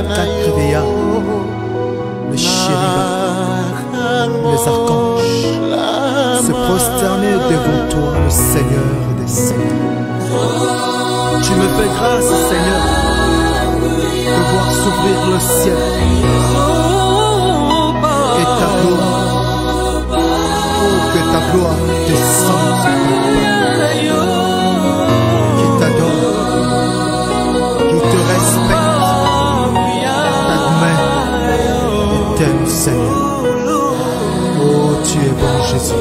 quatre vieillards, le chérubin, les archanges, se prosterner devant toi, le Seigneur des Seigneurs. Tu me fais grâce, Seigneur, de voir s'ouvrir le ciel et ta gloire, oh, que ta gloire descende sur ton peuple qui t'adore, qui te respecte, t'admire et t'aime, Seigneur. Oh, tu es bon, Jésus.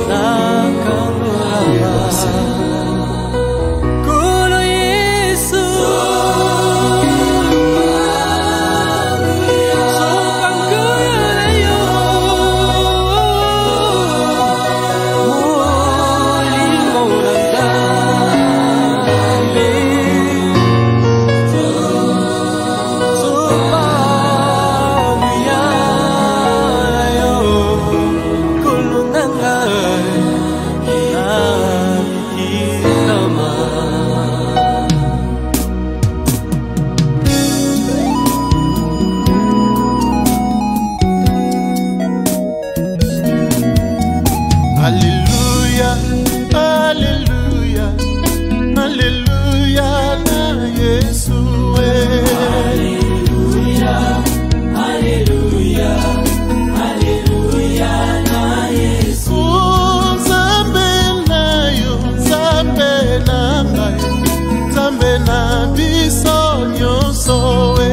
Tu es bon, Seigneur. Alléluia, Alléluia, Alléluia, na Yesu. Alléluia, Alléluia, Alléluia, na Yesu. Nzambe na yo, Nzambe na ngai, Nzambe na biso nyonso we.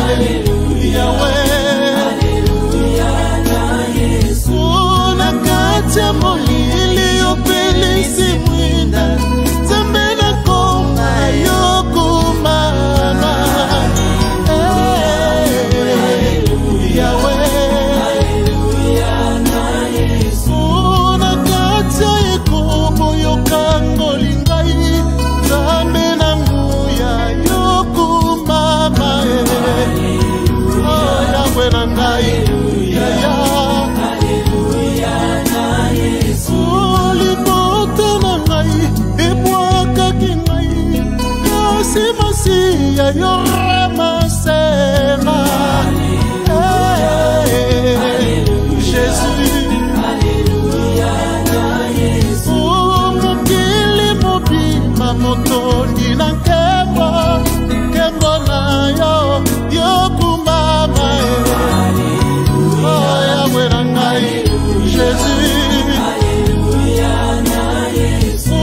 Alléluia, molili opelisi mwina Nzambe na konga yokumama. Haleluya na Yesu. Na kati ya ekobo yokangoli ngai Nzambe na nguya yokumama. Yawe na ngai Masiya yo ramasema. Jésus, Alléluia na Yesu. Mokili mobima motondi na nkembo, nkembo na yo yokumama. Yawe na ngai Jésus. Alléluia na Yesu.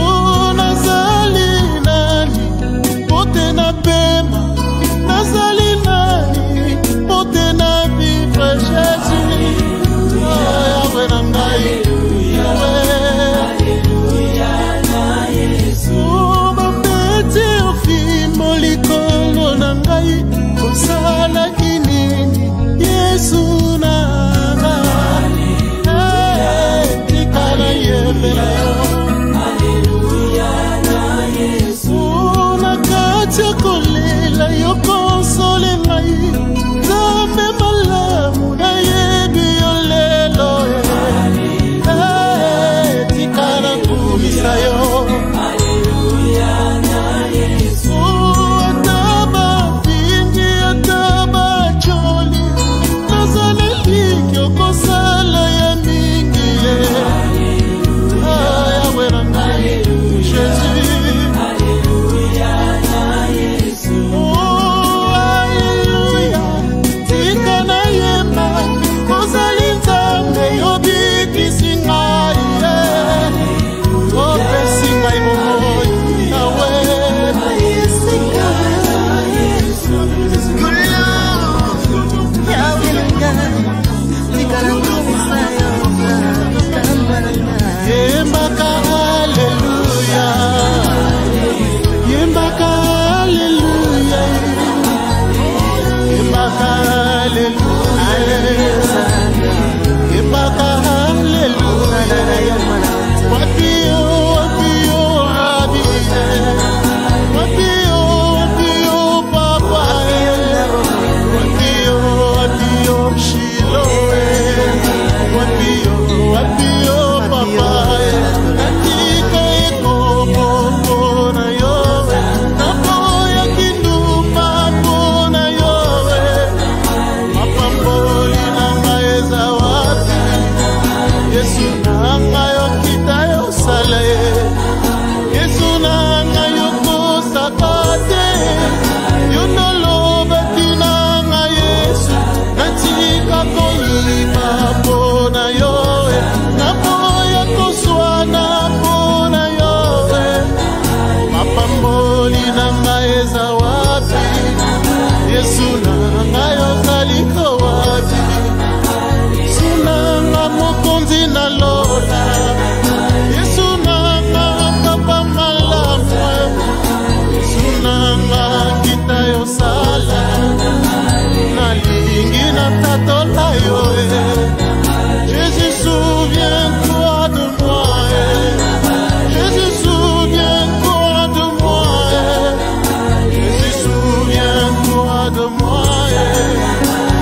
Na kati ya kolela de moi.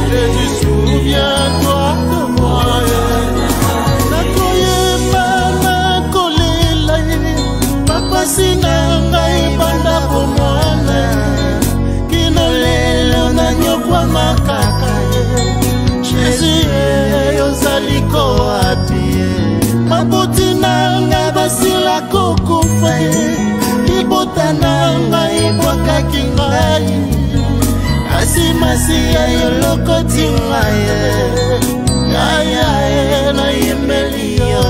Jésus, souviens-toi de moi. Nakoyeba nakolela bapasi na ngai banda komwana kino lelo nanyokwama kaka. Jésus ozali koapi mabuti na ngai basila kokufa libota na ngai ebwakaki ngai asimasi ya yolokoti ngai yaya nayembeli yo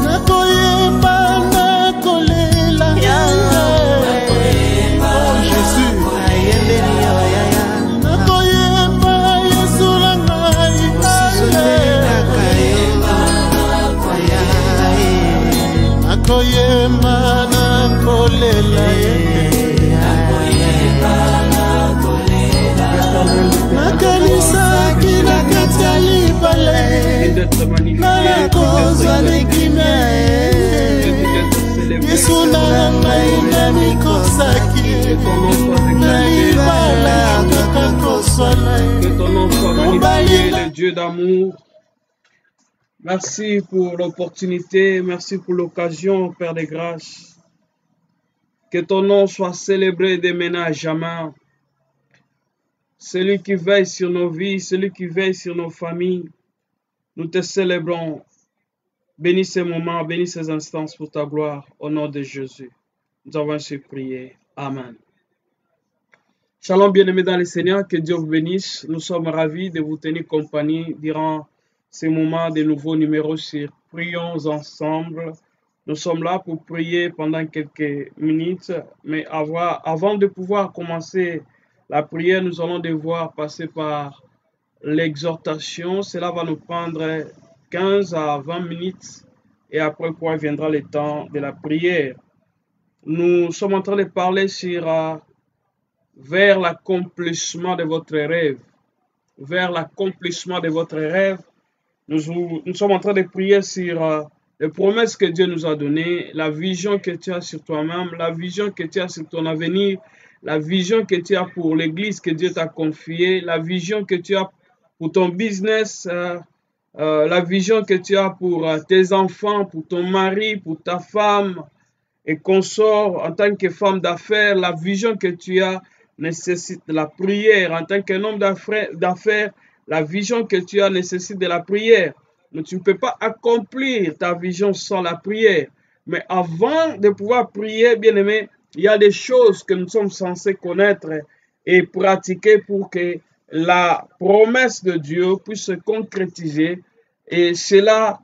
nakoyeba nakolela Jésus nayembeli yo yaya nakoyeba Yesu na ngai nakoyeba nakolela nakanisaki na kati ya libale nalakozwa lekime Yesu na ngai namikosaki na libala kaka koswana. Que ton nom soit magnifié, le Dieu d'amour. Merci pour l'opportunité, merci pour l'occasion, Père de grâce. Que ton nom soit célébré de maintenant à jamais. Celui qui veille sur nos vies, celui qui veille sur nos familles, nous te célébrons. Bénis ces moments, bénis ces instants pour ta gloire, au nom de Jésus. Nous avons ainsi prié. Amen. Shalom, bien-aimés dans le Seigneur, que Dieu vous bénisse. Nous sommes ravis de vous tenir compagnie durant ces moments de nouveaux numéros sur Prions ensemble. Nous sommes là pour prier pendant quelques minutes, mais avant de pouvoir commencer la prière, nous allons devoir passer par l'exhortation. Cela va nous prendre 15 à 20 minutes et après quoi viendra le temps de la prière. Nous sommes en train de parler sur vers l'accomplissement de votre rêve. Vers l'accomplissement de votre rêve. Nous sommes en train de prier sur les promesses que Dieu nous a données, la vision que tu as sur toi-même, la vision que tu as sur ton avenir, la vision que tu as pour l'église que Dieu t'a confiée, la vision que tu as pour ton business, la vision que tu as pour tes enfants, pour ton mari, pour ta femme et consort en tant que femme d'affaires, la vision que tu as nécessite de la prière. En tant qu'un homme d'affaires, la vision que tu as nécessite de la prière. Mais tu ne peux pas accomplir ta vision sans la prière. Mais avant de pouvoir prier, bien-aimé, il y a des choses que nous sommes censés connaître et pratiquer pour que la promesse de Dieu puisse se concrétiser. Et cela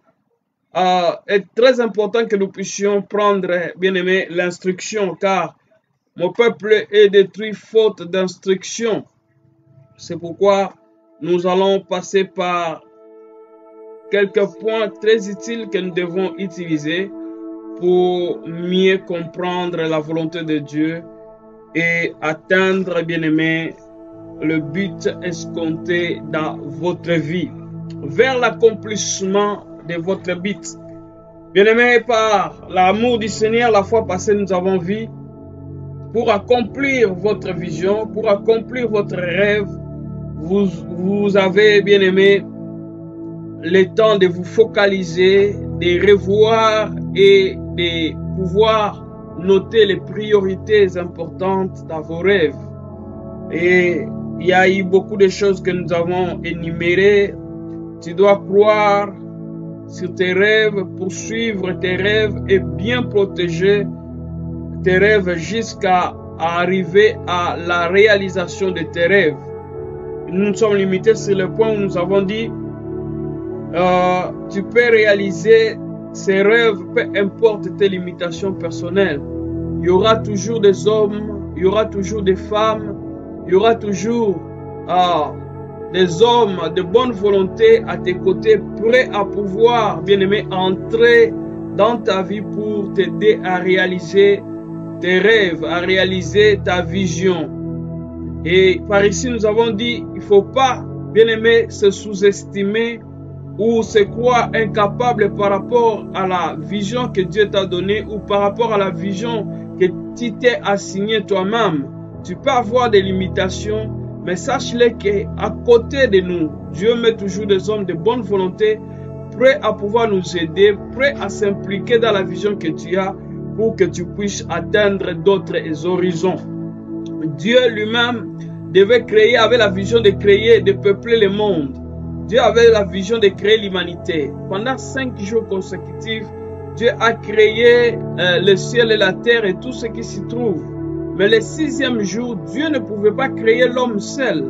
est très important que nous puissions prendre, bien-aimé, l'instruction, car mon peuple est détruit faute d'instruction. C'est pourquoi nous allons passer par quelques points très utiles que nous devons utiliser pour mieux comprendre la volonté de Dieu et atteindre, bien-aimé, le but escompté dans votre vie, vers l'accomplissement de votre but. Bien-aimé, par l'amour du Seigneur, la fois passée, nous avons vu, pour accomplir votre vision, pour accomplir votre rêve, vous avez, bien-aimé, le temps de vous focaliser, de revoir et de pouvoir noter les priorités importantes dans vos rêves. Et il y a eu beaucoup de choses que nous avons énumérées. Tu dois croire sur tes rêves, poursuivre tes rêves et bien protéger tes rêves jusqu'à arriver à la réalisation de tes rêves. Nous nous sommes limités sur le point où nous avons dit tu peux réaliser ces rêves, peu importe tes limitations personnelles. Il y aura toujours des hommes, il y aura toujours des femmes, il y aura toujours des hommes de bonne volonté à tes côtés, prêts à pouvoir, bien-aimé, entrer dans ta vie pour t'aider à réaliser tes rêves, à réaliser ta vision. Et par ici, nous avons dit, il ne faut pas, bien-aimé, se sous-estimer ou se croire incapable par rapport à la vision que Dieu t'a donnée ou par rapport à la vision que tu t'es assignée toi-même. tu peux avoir des limitations, mais sache-le qu'à côté de nous, Dieu met toujours des hommes de bonne volonté, prêts à pouvoir nous aider, prêts à s'impliquer dans la vision que tu as pour que tu puisses atteindre d'autres horizons. Dieu lui-même avait la vision de créer, de peupler le monde. Dieu avait la vision de créer l'humanité. Pendant 5 jours consécutifs, Dieu a créé le ciel et la terre et tout ce qui s'y trouve. Mais le 6e jour, Dieu ne pouvait pas créer l'homme seul.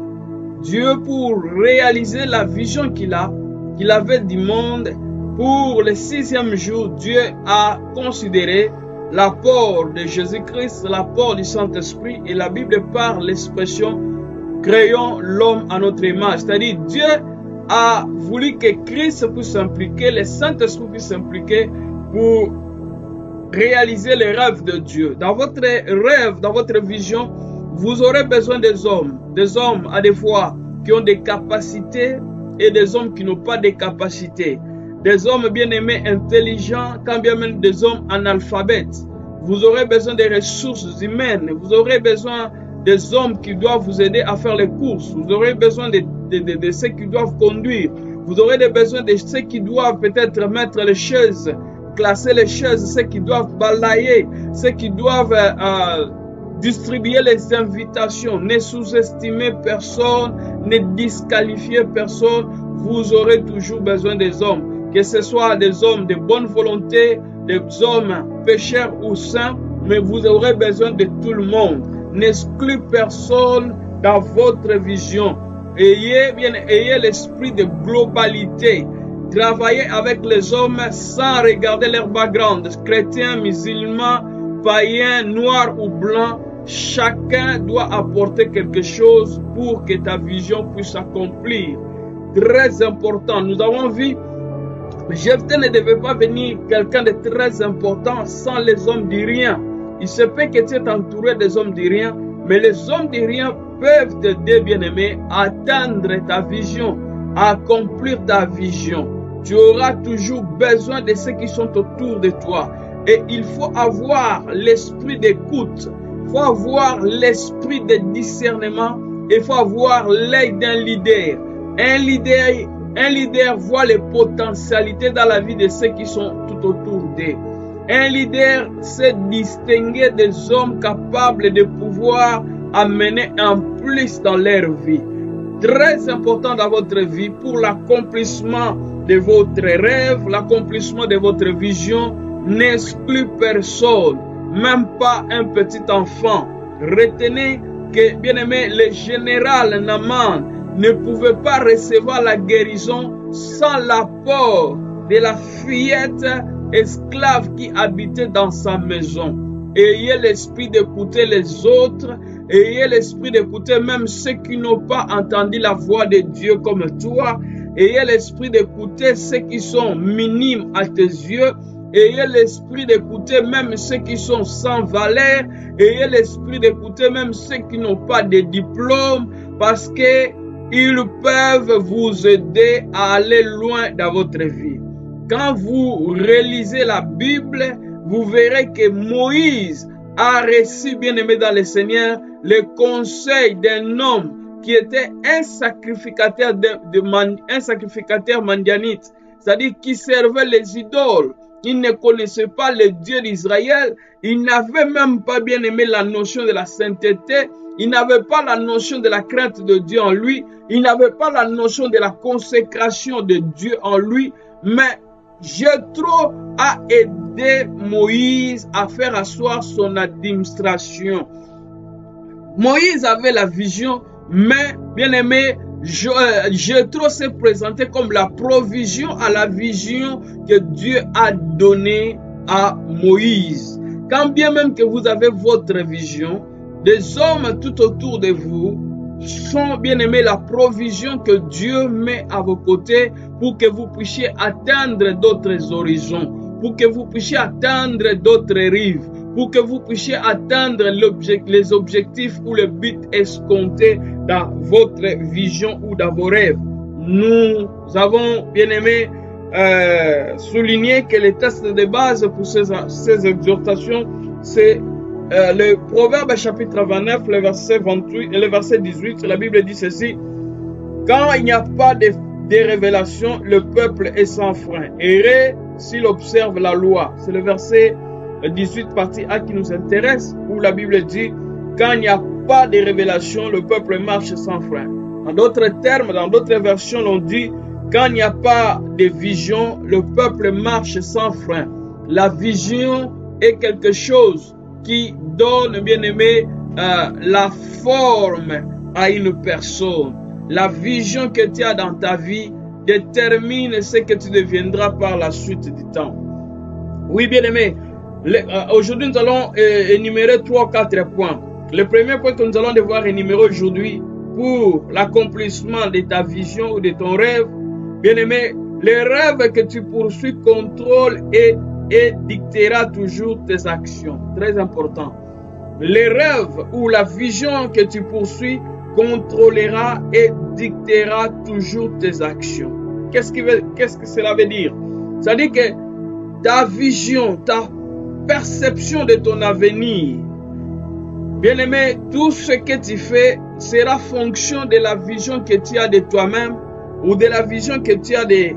Dieu, pour réaliser la vision qu'il avait du monde, pour le 6e jour, Dieu a considéré l'apport de Jésus-Christ, l'apport du Saint-Esprit, et la Bible parle l'expression « créons l'homme à notre image ». C'est-à-dire Dieu a voulu que Christ puisse s'impliquer, le Saint-Esprit puisse s'impliquer pour réaliser les rêves de Dieu. Dans votre rêve, dans votre vision, vous aurez besoin des hommes à des fois qui ont des capacités et des hommes qui n'ont pas de capacités. Des hommes bien-aimés, intelligents, quand bien même des hommes analphabètes. Vous aurez besoin des ressources humaines. Vous aurez besoin des hommes qui doivent vous aider à faire les courses. Vous aurez besoin de ceux qui doivent conduire. Vous aurez besoin de ceux qui doivent peut-être mettre les chaises, classer les chaises, ceux qui doivent balayer, ceux qui doivent distribuer les invitations. Ne sous-estimez personne, ne disqualifiez personne. Vous aurez toujours besoin des hommes. Que ce soit des hommes de bonne volonté, des hommes pécheurs ou saints, mais vous aurez besoin de tout le monde. N'excluez personne dans votre vision. Ayez l'esprit de globalité. Travaillez avec les hommes sans regarder leur background. Chrétiens, musulmans, païens, noirs ou blancs, chacun doit apporter quelque chose pour que ta vision puisse s'accomplir. Très important. Nous avons vu Jephthé ne devait pas venir quelqu'un de très important sans les hommes du rien. Il se peut que tu es entouré des hommes du rien, mais les hommes du rien peuvent t'aider, bien-aimé, à atteindre ta vision, à accomplir ta vision. Tu auras toujours besoin de ceux qui sont autour de toi. Et il faut avoir l'esprit d'écoute, il faut avoir l'esprit de discernement, et il faut avoir l'œil d'un leader. Un leader voit les potentialités dans la vie de ceux qui sont tout autour d'eux. Un leader sait distinguer des hommes capables de pouvoir amener un plus dans leur vie. Très important dans votre vie pour l'accomplissement de votre rêve, l'accomplissement de votre vision. N'exclut personne, même pas un petit enfant. Retenez que, bien aimé, le général Naaman ne pouvait pas recevoir la guérison sans l'apport de la fillette esclave qui habitait dans sa maison. Ayez l'esprit d'écouter les autres, ayez l'esprit d'écouter même ceux qui n'ont pas entendu la voix de Dieu comme toi, ayez l'esprit d'écouter ceux qui sont minimes à tes yeux, ayez l'esprit d'écouter même ceux qui sont sans valeur, ayez l'esprit d'écouter même ceux qui n'ont pas de diplôme, parce que ils peuvent vous aider à aller loin dans votre vie. Quand vous relisez la Bible, vous verrez que Moïse a reçu, bien aimé dans le Seigneur, le conseil d'un homme qui était un sacrificateur mandianite, c'est-à-dire qui servait les idoles. Il ne connaissait pas le Dieu d'Israël, il n'avait même pas, bien aimé, la notion de la sainteté. Il n'avait pas la notion de la crainte de Dieu en lui. Il n'avait pas la notion de la consécration de Dieu en lui. Mais Jéthro a aidé Moïse à faire asseoir son administration. Moïse avait la vision, mais bien aimé, Jéthro s'est présenté comme la provision à la vision que Dieu a donnée à Moïse. Quand bien même que vous avez votre vision, des hommes tout autour de vous sont, bien aimés, la provision que Dieu met à vos côtés pour que vous puissiez atteindre d'autres horizons, pour que vous puissiez atteindre d'autres rives, pour que vous puissiez atteindre les objectifs ou le but escompté dans votre vision ou dans vos rêves. Nous avons, bien aimé, souligné que les textes de base pour ces exhortations, c'est le Proverbe chapitre 29, le verset 28 et le verset 18, la Bible dit ceci. Quand il n'y a pas de révélation, le peuple est sans frein. Erré s'il observe la loi. C'est le verset 18 partie A qui nous intéresse, où la Bible dit, quand il n'y a pas de révélation, le peuple marche sans frein. En d'autres termes, dans d'autres versions, on dit, quand il n'y a pas de vision, le peuple marche sans frein. La vision est quelque chose qui donne, bien aimé, la forme à une personne. La vision que tu as dans ta vie détermine ce que tu deviendras par la suite du temps. Oui, bien aimé, aujourd'hui nous allons énumérer 3 ou 4 points. Le premier point que nous allons devoir énumérer aujourd'hui pour l'accomplissement de ta vision ou de ton rêve, bien aimé, les rêves que tu poursuis contrôlent et dictera toujours tes actions. Très important. Les rêves ou la vision que tu poursuis contrôlera et dictera toujours tes actions. Qu'est-ce que cela veut dire? Ça veut dire que ta vision, ta perception de ton avenir, bien aimé, tout ce que tu fais sera fonction de la vision que tu as de toi-même ou de la vision que tu as de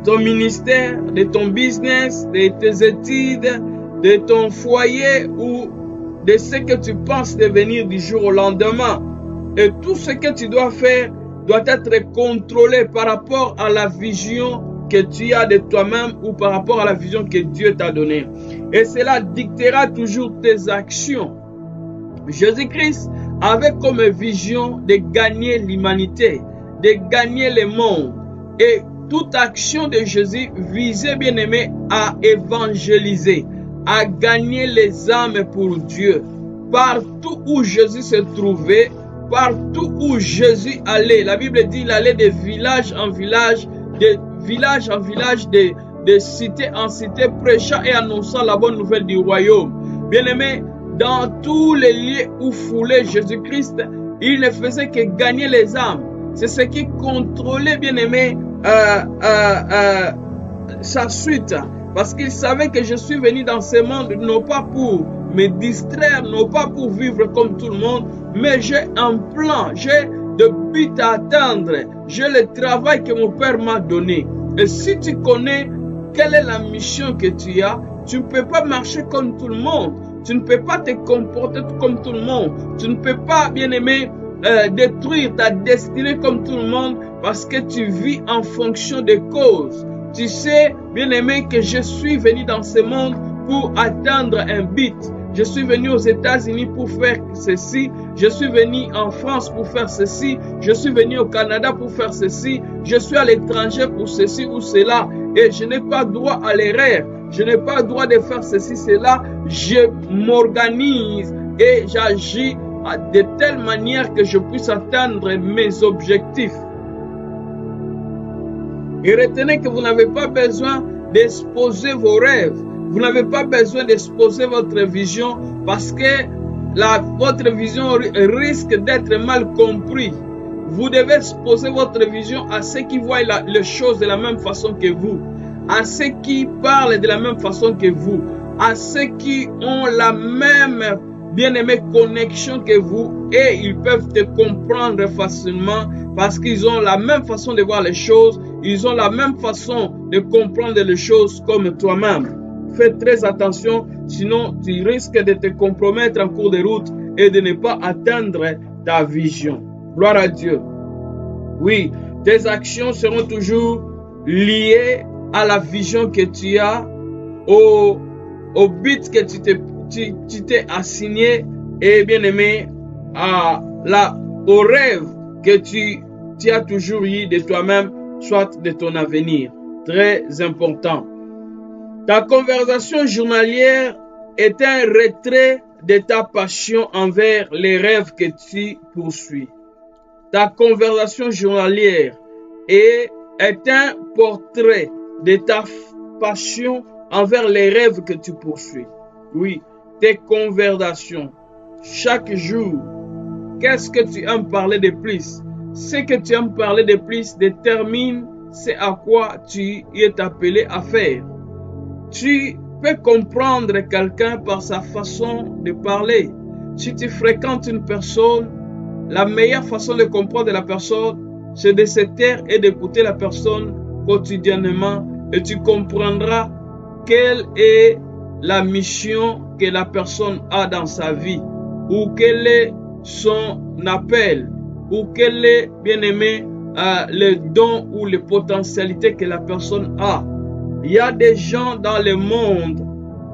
ton ministère, de ton business, de tes études, de ton foyer ou de ce que tu penses devenir du jour au lendemain. Et tout ce que tu dois faire doit être contrôlé par rapport à la vision que tu as de toi-même ou par rapport à la vision que Dieu t'a donnée. Et cela dictera toujours tes actions. Jésus-Christ avait comme vision de gagner l'humanité, de gagner le monde. Et toute action de Jésus visait, bien aimé, à évangéliser, à gagner les âmes pour Dieu. Partout où Jésus se trouvait, partout où Jésus allait, la Bible dit qu'il allait de village en village, de village en village, de cité en cité, prêchant et annonçant la bonne nouvelle du royaume. Bien aimé, dans tous les lieux où foulait Jésus-Christ, il ne faisait que gagner les âmes. C'est ce qui contrôlait, bien aimé, sa suite. Parce qu'il savait que je suis venu dans ce monde non pas pour me distraire, non pas pour vivre comme tout le monde, mais j'ai un plan, j'ai de buts à atteindre, j'ai le travail que mon Père m'a donné. Et si tu connais quelle est la mission que tu as, tu ne peux pas marcher comme tout le monde, tu ne peux pas te comporter comme tout le monde, tu ne peux pas, bien aimé, détruire ta destinée comme tout le monde parce que tu vis en fonction des causes. Tu sais, bien aimé, que je suis venu dans ce monde pour atteindre un but. Je suis venu aux États-Unis pour faire ceci. Je suis venu en France pour faire ceci. Je suis venu au Canada pour faire ceci. Je suis à l'étranger pour ceci ou cela. Et je n'ai pas droit à l'erreur. Je n'ai pas droit de faire ceci, cela. Je m'organise et j'agis de telle manière que je puisse atteindre mes objectifs. Et retenez que vous n'avez pas besoin d'exposer vos rêves. Vous n'avez pas besoin d'exposer votre vision parce que votre vision risque d'être mal comprise. Vous devez exposer votre vision à ceux qui voient les choses de la même façon que vous, à ceux qui parlent de la même façon que vous, à ceux qui ont la même bien-aimée connexion que vous et ils peuvent te comprendre facilement parce qu'ils ont la même façon de voir les choses, ils ont la même façon de comprendre les choses comme toi-même. Fais très attention, sinon tu risques de te compromettre en cours de route et de ne pas atteindre ta vision. Gloire à Dieu. Oui, tes actions seront toujours liées à la vision que tu as, au but que tu t'es assigné et bien aimé, au rêve que tu as toujours eu de toi-même, soit de ton avenir. Très important. Ta conversation journalière est un retrait de ta passion envers les rêves que tu poursuis. Ta conversation journalière est un portrait de ta passion envers les rêves que tu poursuis. Oui, tes conversations. Chaque jour, qu'est-ce que tu aimes parler de plus? Ce que tu aimes parler de plus détermine ce à quoi tu es appelé à faire. Tu peux comprendre quelqu'un par sa façon de parler. Si tu fréquentes une personne, la meilleure façon de comprendre la personne, c'est de se taire et d'écouter la personne quotidiennement et tu comprendras quelle est la mission que la personne a dans sa vie ou quel est son appel ou quel est, bien aimé, le don ou les potentialités que la personne a. Il y a des gens dans le monde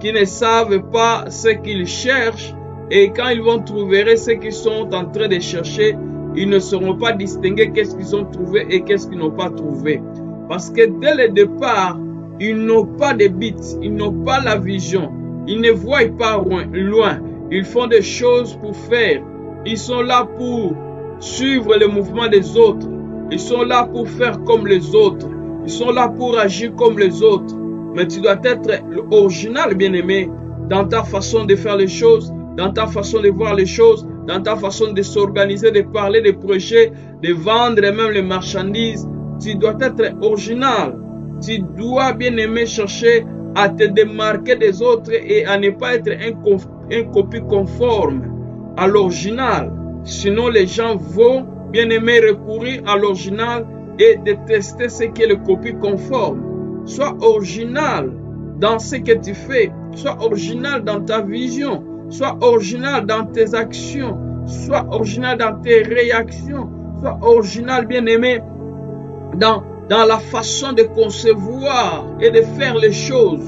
qui ne savent pas ce qu'ils cherchent et quand ils vont trouver ce qu'ils sont en train de chercher, ils ne sauront pas distinguer qu'est-ce qu'ils ont trouvé et qu'est-ce qu'ils n'ont pas trouvé. Parce que dès le départ, ils n'ont pas de but, ils n'ont pas la vision, ils ne voient pas loin, ils font des choses pour faire. Ils sont là pour suivre le mouvement des autres, ils sont là pour faire comme les autres, ils sont là pour agir comme les autres. Mais tu dois être original, bien-aimé, dans ta façon de faire les choses, dans ta façon de voir les choses, dans ta façon de s'organiser, de parler, de prêcher, de vendre et même les marchandises. Tu dois être original. Tu dois, bien aimer, chercher à te démarquer des autres et à ne pas être un copie conforme à l'original. Sinon, les gens vont, bien aimer, recourir à l'original et détester ce qui est le copie conforme. Sois original dans ce que tu fais. Sois original dans ta vision. Sois original dans tes actions. Sois original dans tes réactions. Sois original, bien aimé, dans la façon de concevoir et de faire les choses.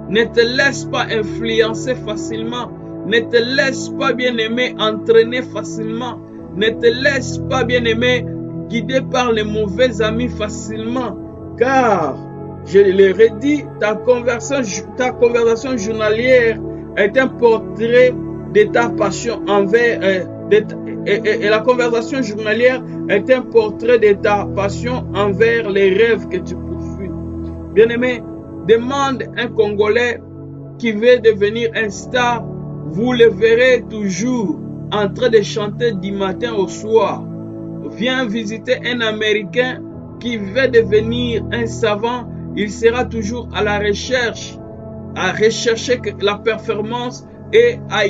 Ne te laisse pas influencer facilement. Ne te laisse pas, bien aimé, entraîner facilement. Ne te laisse pas, bien aimé, guider par les mauvais amis facilement. Car, je le redis, ta conversation journalière est un portrait de ta passion envers et la conversation journalière est un portrait de ta passion envers les rêves que tu poursuis. Bien-aimé, demande un Congolais qui veut devenir un star, vous le verrez toujours en train de chanter du matin au soir. Viens visiter un Américain qui veut devenir un savant, il sera toujours à la recherche, à rechercher la performance et à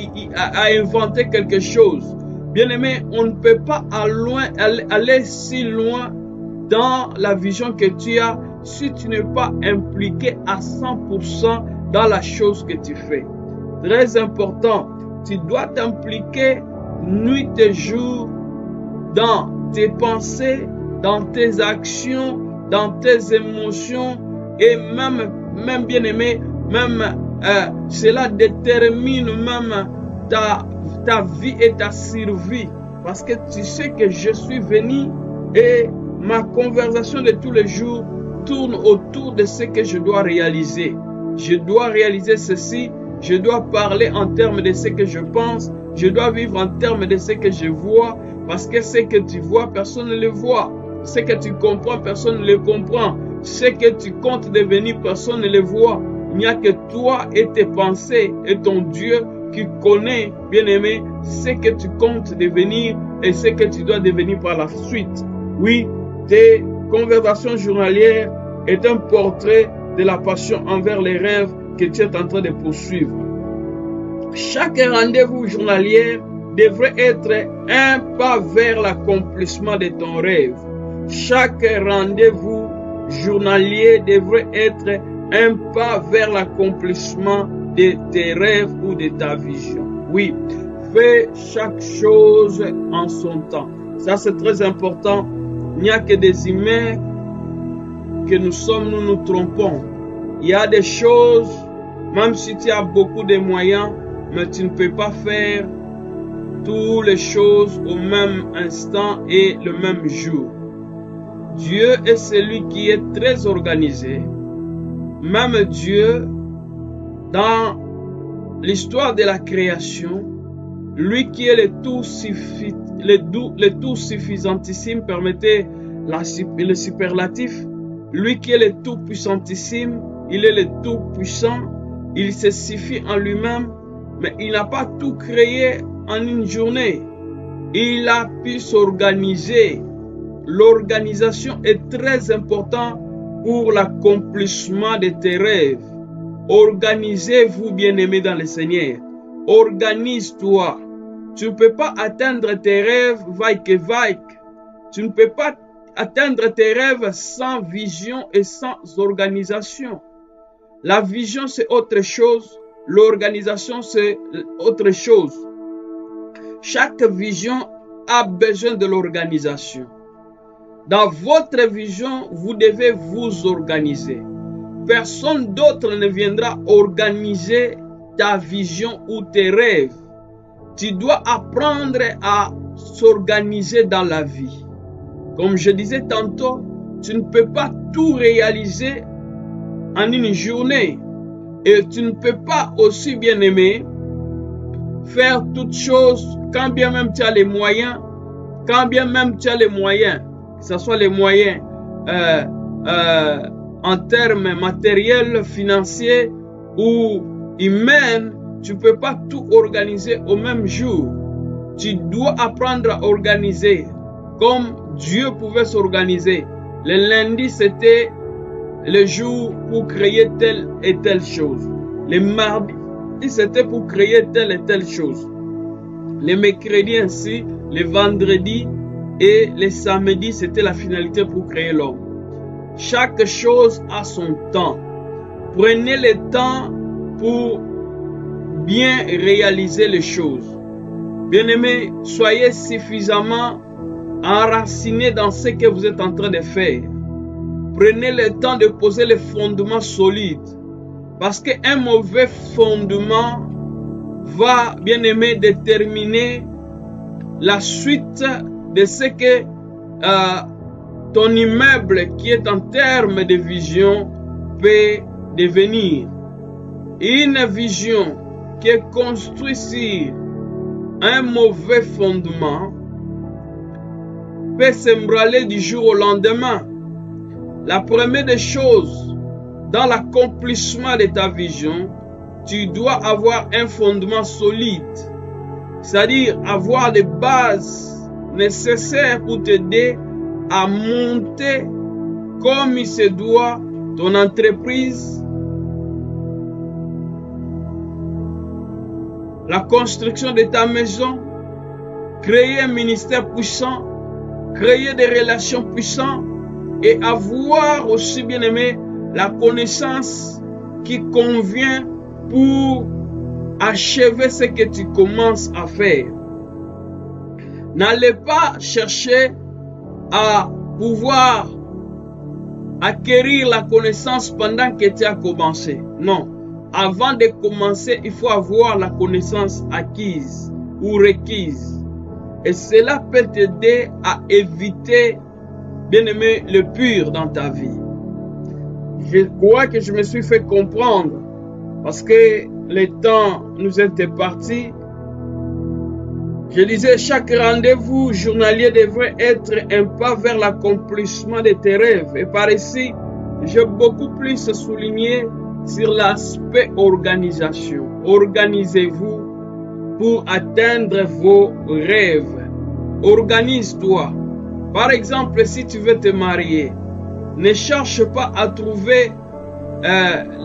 inventer quelque chose. Bien-aimé, on ne peut pas aller si loin dans la vision que tu as si tu n'es pas impliqué à 100% dans la chose que tu fais. Très important, tu dois t'impliquer nuit et jour dans tes pensées, dans tes actions, dans tes émotions et même bien-aimé, cela détermine même ta vie et ta survie. Parce que tu sais que je suis venu et ma conversation de tous les jours tourne autour de ce que je dois réaliser. Je dois réaliser ceci, je dois parler en termes de ce que je pense, je dois vivre en termes de ce que je vois, parce que ce que tu vois, personne ne le voit. Ce que tu comprends, personne ne le comprend. Ce que tu comptes devenir, personne ne le voit. Il n'y a que toi et tes pensées et ton Dieu qui connaît, bien-aimé, ce que tu comptes devenir et ce que tu dois devenir par la suite. Oui, tes conversations journalières est un portrait de la passion envers les rêves que tu es en train de poursuivre. Chaque rendez-vous journalier devrait être un pas vers l'accomplissement de ton rêve. Chaque rendez-vous journalier devrait être un pas vers l'accomplissement de tes rêves ou de ta vision. Oui, fais chaque chose en son temps. Ça, c'est très important. Il n'y a que des humains que nous sommes, nous nous trompons. Il y a des choses, même si tu as beaucoup de moyens, mais tu ne peux pas faire toutes les choses au même instant et le même jour. Dieu est celui qui est très organisé. Même Dieu, dans l'histoire de la création, lui qui est le tout suffisantissime, permettez le superlatif, lui qui est le tout puissantissime, il est le tout puissant, il se suffit en lui-même, mais il n'a pas tout créé en une journée. Il a pu s'organiser. L'organisation est très importante pour l'accomplissement de tes rêves. Organisez-vous, bien-aimés dans le Seigneur. Organise-toi. Tu ne peux pas atteindre tes rêves vaille que vaille. Tu ne peux pas atteindre tes rêves sans vision et sans organisation. La vision, c'est autre chose. L'organisation, c'est autre chose. Chaque vision a besoin de l'organisation. Dans votre vision, vous devez vous organiser. Personne d'autre ne viendra organiser ta vision ou tes rêves. Tu dois apprendre à s'organiser dans la vie. Comme je disais tantôt, tu ne peux pas tout réaliser en une journée. Et tu ne peux pas aussi, bien aimé, faire toutes choses quand bien même tu as les moyens. Quand bien même tu as les moyens, que ce soit les moyens en termes matériels, financiers ou humains, tu ne peux pas tout organiser au même jour. Tu dois apprendre à organiser comme Dieu pouvait s'organiser. Le lundi, c'était le jour pour créer telle et telle chose. Le mardi, c'était pour créer telle et telle chose. Les mercredis ainsi, les vendredis et les samedis, c'était la finalité pour créer l'homme. Chaque chose a son temps. Prenez le temps pour bien réaliser les choses. Bien-aimés, soyez suffisamment enracinés dans ce que vous êtes en train de faire. Prenez le temps de poser les fondements solides. Parce qu'un mauvais fondement va, bien-aimé, déterminer la suite de ce que ton immeuble qui est en termes de vision peut devenir. Une vision qui est construite sur un mauvais fondement peut s'ébranler du jour au lendemain. La première des choses, dans l'accomplissement de ta vision, tu dois avoir un fondement solide. C'est-à-dire avoir des bases nécessaires pour t'aider à monter comme il se doit ton entreprise. La construction de ta maison, créer un ministère puissant, créer des relations puissantes et avoir aussi, bien aimé, la connaissance qui convient pour achever ce que tu commences à faire. N'allez pas chercher à pouvoir acquérir la connaissance pendant que tu as commencé. Non. Avant de commencer, il faut avoir la connaissance acquise ou requise. Et cela peut t'aider à éviter, bien aimé, le pur dans ta vie. Je crois que je me suis fait comprendre parce que le temps nous est imparti. Je disais, chaque rendez-vous journalier devrait être un pas vers l'accomplissement de tes rêves. Et par ici, j'ai beaucoup plus souligné sur l'aspect organisation. Organisez-vous pour atteindre vos rêves. Organise-toi. Par exemple, si tu veux te marier, ne cherche pas à trouver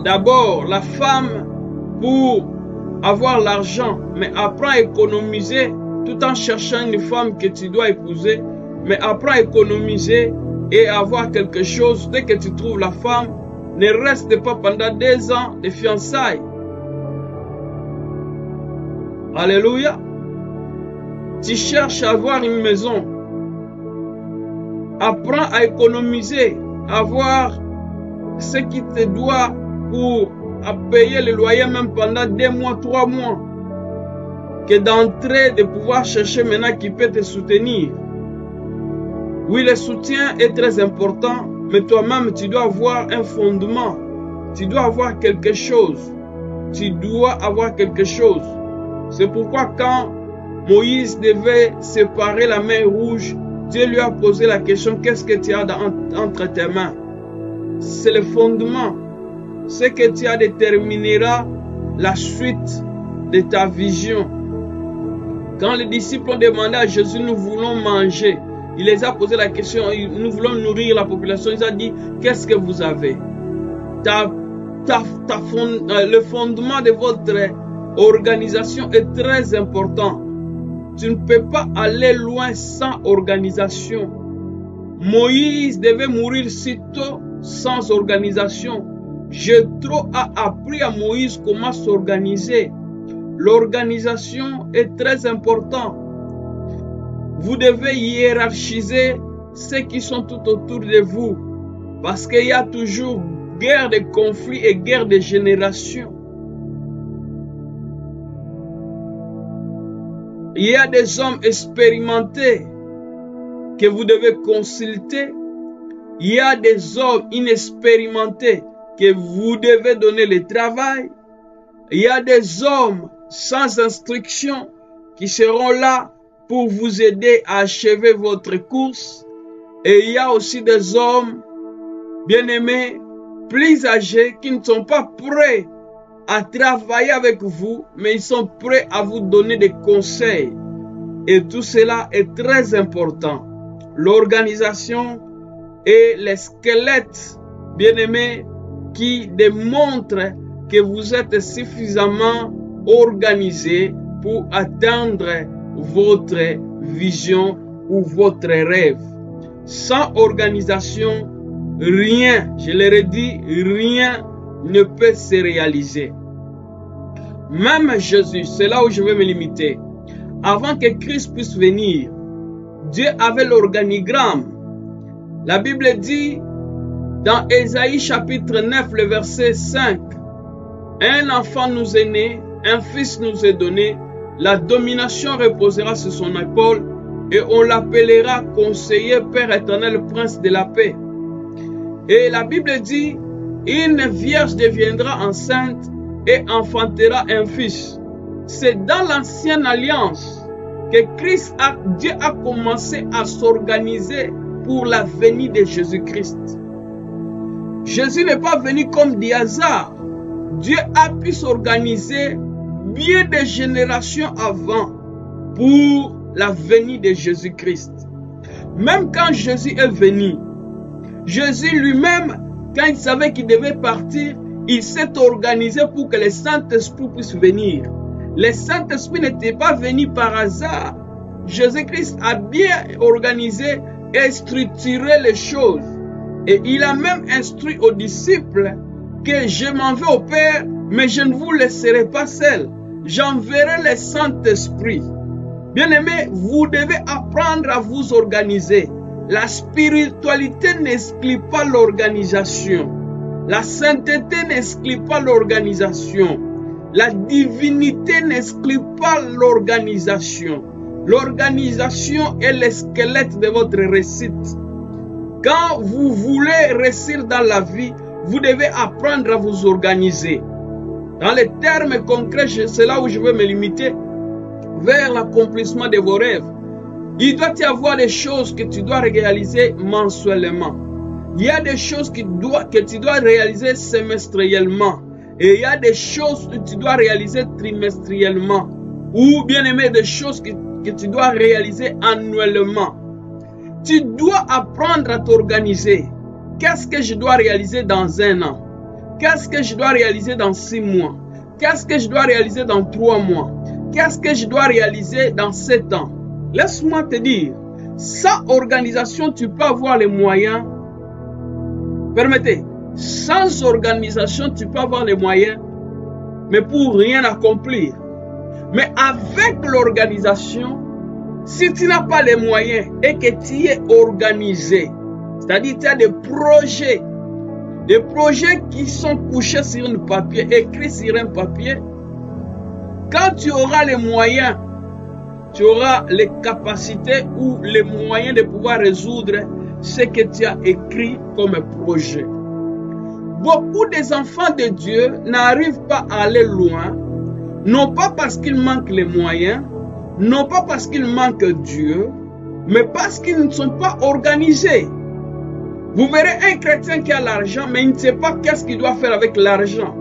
d'abord la femme pour avoir l'argent, mais apprends à économiser tout en cherchant une femme que tu dois épouser, mais apprends à économiser et avoir quelque chose. Dès que tu trouves la femme, ne reste pas pendant 2 ans de fiançailles. Alléluia. Tu cherches à avoir une maison. Apprends à économiser, avoir ce qui te doit pour payer le loyer même pendant 2 mois, 3 mois. Que d'entrer, de pouvoir chercher maintenant qui peut te soutenir. Oui, le soutien est très important, mais toi-même, tu dois avoir un fondement. Tu dois avoir quelque chose. Tu dois avoir quelque chose. C'est pourquoi quand Moïse devait séparer la mer rouge, Dieu lui a posé la question, qu'est-ce que tu as entre tes mains? C'est le fondement. Ce que tu as déterminera la suite de ta vision. Quand les disciples ont demandé à Jésus, nous voulons manger, il les a posé la question, nous voulons nourrir la population, il a dit, qu'est-ce que vous avez? Ta le fondement de votre organisation est très important. Tu ne peux pas aller loin sans organisation. Moïse devait mourir si tôt sans organisation. Jéthro a appris à Moïse comment s'organiser. L'organisation est très importante. Vous devez hiérarchiser ceux qui sont tout autour de vous. Parce qu'il y a toujours guerre de conflits et guerre de génération. Il y a des hommes expérimentés que vous devez consulter. Il y a des hommes inexpérimentés que vous devez donner le travail. Il y a des hommes sans instruction qui seront là pour vous aider à achever votre course. Et il y a aussi des hommes bien-aimés, plus âgés, qui ne sont pas prêts à travailler avec vous, mais ils sont prêts à vous donner des conseils. Et tout cela est très important. L'organisation est le squelette, bien-aimé, qui démontre que vous êtes suffisamment organisé pour atteindre votre vision ou votre rêve. Sans organisation, rien, je l'ai redit, rien ne peut se réaliser. Même Jésus, c'est là où je vais me limiter. Avant que Christ puisse venir, Dieu avait l'organigramme. La Bible dit dans Ésaïe chapitre 9, le verset 5, un enfant nous est né, un fils nous est donné, la domination reposera sur son épaule et on l'appellera conseiller, Père éternel, prince de la paix. Et la Bible dit, une vierge deviendra enceinte et enfantera un fils. C'est dans l'ancienne alliance que Dieu a commencé à s'organiser pour la venue de Jésus-Christ. Jésus n'est pas venu comme des hasards. Dieu a pu s'organiser bien des générations avant pour la venue de Jésus-Christ. Même quand Jésus est venu, Jésus lui-même, quand il savait qu'il devait partir, il s'est organisé pour que le Saint-Esprit puisse venir. Le Saint-Esprit n'était pas venu par hasard. Jésus-Christ a bien organisé et structuré les choses. Et il a même instruit aux disciples que je m'en vais au Père, mais je ne vous laisserai pas seul. J'enverrai le Saint-Esprit. Bien-aimés, vous devez apprendre à vous organiser. La spiritualité n'exclut pas l'organisation. La sainteté n'exclut pas l'organisation. La divinité n'exclut pas l'organisation. L'organisation est le squelette de votre réussite. Quand vous voulez réussir dans la vie, vous devez apprendre à vous organiser. Dans les termes concrets, c'est là où je veux me limiter vers l'accomplissement de vos rêves. Il doit y avoir des choses que tu dois réaliser mensuellement. Il y a des choses que tu dois réaliser semestriellement. Et il y a des choses que tu dois réaliser trimestriellement. Ou bien aimé, des choses que tu dois réaliser annuellement. Tu dois apprendre à t'organiser. Qu'est-ce que je dois réaliser dans un an? Qu'est-ce que je dois réaliser dans 6 mois? Qu'est-ce que je dois réaliser dans 3 mois? Qu'est-ce que je dois réaliser dans 7 ans? Laisse-moi te dire, sans organisation, tu peux avoir les moyens. Permettez, sans organisation, tu peux avoir les moyens, mais pour rien accomplir. Mais avec l'organisation, si tu n'as pas les moyens et que tu es organisé, c'est-à-dire tu as des projets qui sont couchés sur un papier, écrits sur un papier, quand tu auras les moyens, tu auras les capacités ou les moyens de pouvoir résoudre ce que tu as écrit comme projet. Beaucoup des enfants de Dieu n'arrivent pas à aller loin, non pas parce qu'ils manquent les moyens, non pas parce qu'ils manquent Dieu, mais parce qu'ils ne sont pas organisés. Vous verrez un chrétien qui a l'argent, mais il ne sait pas qu'est-ce qu'il doit faire avec l'argent.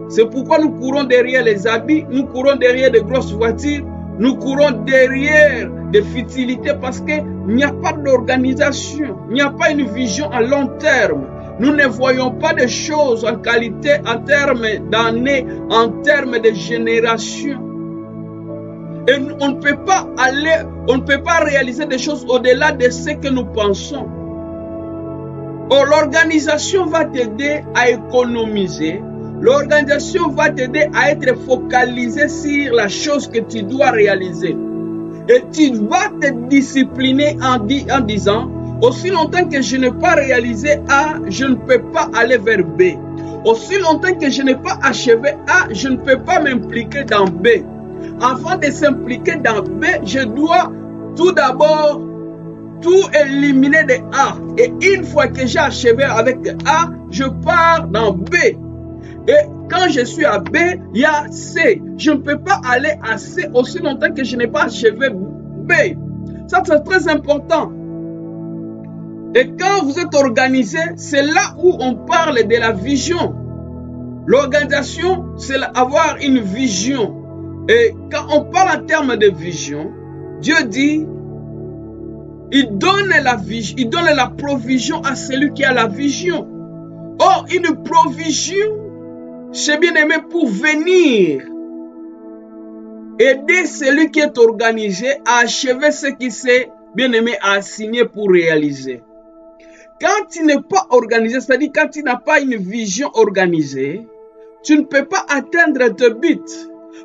C'est pourquoi nous courons derrière les habits, nous courons derrière de grosses voitures, nous courons derrière des futilités parce qu'il n'y a pas d'organisation, il n'y a pas une vision à long terme. Nous ne voyons pas des choses en qualité, en termes d'années, en termes de générations. Et on ne peut pas aller, on ne peut pas réaliser des choses au-delà de ce que nous pensons. Or, l'organisation va t'aider à économiser. L'organisation va t'aider à être focalisé sur la chose que tu dois réaliser. Et tu vas te discipliner en disant, aussi longtemps que je n'ai pas réalisé A, je ne peux pas aller vers B. Aussi longtemps que je n'ai pas achevé A, je ne peux pas m'impliquer dans B. Avant de s'impliquer dans B, je dois tout d'abord tout éliminer de A. Et une fois que j'ai achevé avec A, je pars dans B. Et quand je suis à B, il y a C. Je ne peux pas aller à C aussi longtemps que je n'ai pas achevé B. Ça, c'est très important. Et quand vous êtes organisé, c'est là où on parle de la vision. L'organisation, c'est avoir une vision. Et quand on parle en termes de vision, Dieu dit, il donne la vision, il donne la provision à celui qui a la vision. Or, une provision, c'est bien aimé pour venir aider celui qui est organisé à achever ce qui s'est bien aimé assigné pour réaliser. Quand tu n'es pas organisé, c'est-à-dire quand tu n'as pas une vision organisée, tu ne peux pas atteindre tes buts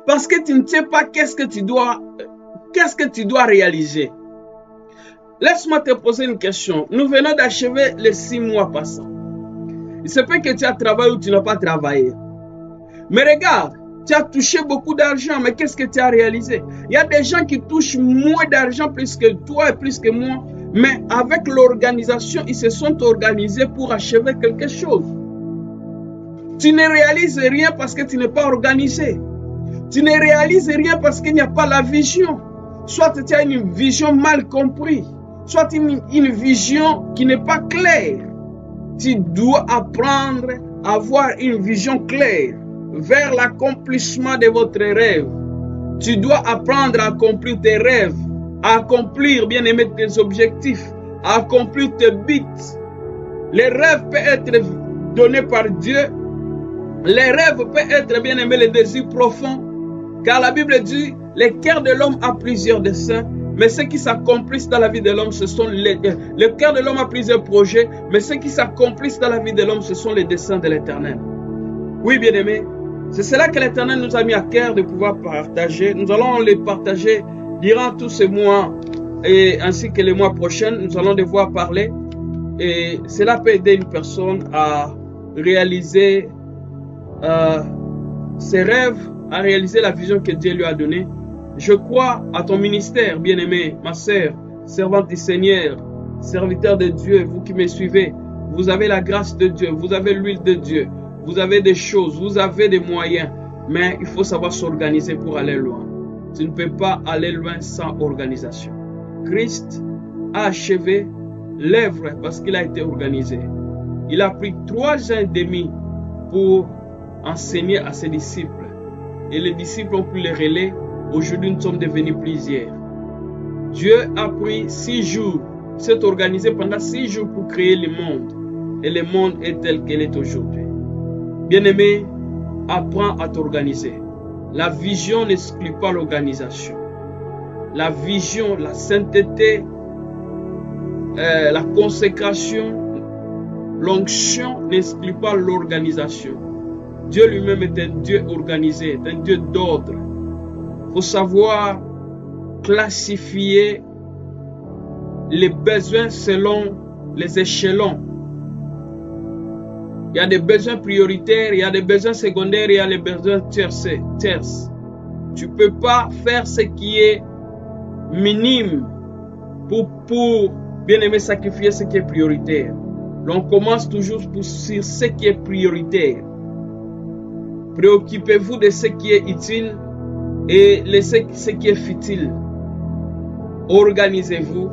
parce que tu ne sais pas qu'est-ce que tu dois réaliser. Laisse-moi te poser une question. Nous venons d'achever les 6 mois passants. Il se peut que tu as travaillé ou tu n'as pas travaillé. Mais regarde, tu as touché beaucoup d'argent, mais qu'est-ce que tu as réalisé? Il y a des gens qui touchent moins d'argent plus que toi et plus que moi, mais avec l'organisation, ils se sont organisés pour achever quelque chose. Tu ne réalises rien parce que tu n'es pas organisé. Tu ne réalises rien parce qu'il n'y a pas la vision. Soit tu as une vision mal comprise, soit une vision qui n'est pas claire. Tu dois apprendre à avoir une vision claire vers l'accomplissement de votre rêve. Tu dois apprendre à accomplir tes rêves, à accomplir, bien aimé, tes objectifs, à accomplir tes buts. Les rêves peuvent être donnés par Dieu. Les rêves peuvent être, bien aimé, les désirs profonds. Car la Bible dit, le cœur de l'homme a plusieurs desseins, mais ceux qui s'accomplissent dans la vie de l'homme, ce sont le cœur de l'homme a plusieurs projets, mais ceux qui s'accomplissent dans la vie de l'homme, ce sont les desseins de l'Éternel. Oui, bien aimé, c'est cela que l'Éternel nous a mis à cœur de pouvoir partager. Nous allons les partager durant tous ces mois et ainsi que les mois prochains. Nous allons devoir parler et cela peut aider une personne à réaliser ses rêves, à réaliser la vision que Dieu lui a donnée. Je crois à ton ministère, bien-aimé, ma sœur, servante du Seigneur, serviteur de Dieu, vous qui me suivez. Vous avez la grâce de Dieu, vous avez l'huile de Dieu, vous avez des choses, vous avez des moyens, mais il faut savoir s'organiser pour aller loin. Tu ne peux pas aller loin sans organisation. Christ a achevé l'œuvre parce qu'il a été organisé. Il a pris 3 ans et demi pour enseigner à ses disciples. Et les disciples ont pris le relais. Aujourd'hui, nous sommes devenus plusieurs. Dieu a pris 6 jours. Il s'est organisé pendant 6 jours pour créer le monde. Et le monde est tel qu'il est aujourd'hui. Bien-aimé, apprends à t'organiser. La vision n'exclut pas l'organisation. La vision, la sainteté, la consécration, l'onction n'exclut pas l'organisation. Dieu lui-même est un Dieu organisé, un Dieu d'ordre. Il faut savoir classifier les besoins selon les échelons. Il y a des besoins prioritaires, il y a des besoins secondaires, il y a les besoins terces. Tu ne peux pas faire ce qui est minime pour bien aimer sacrifier ce qui est prioritaire. On commence toujours sur ce qui est prioritaire. Préoccupez-vous de ce qui est utile et laissez ce qui est futile. Organisez-vous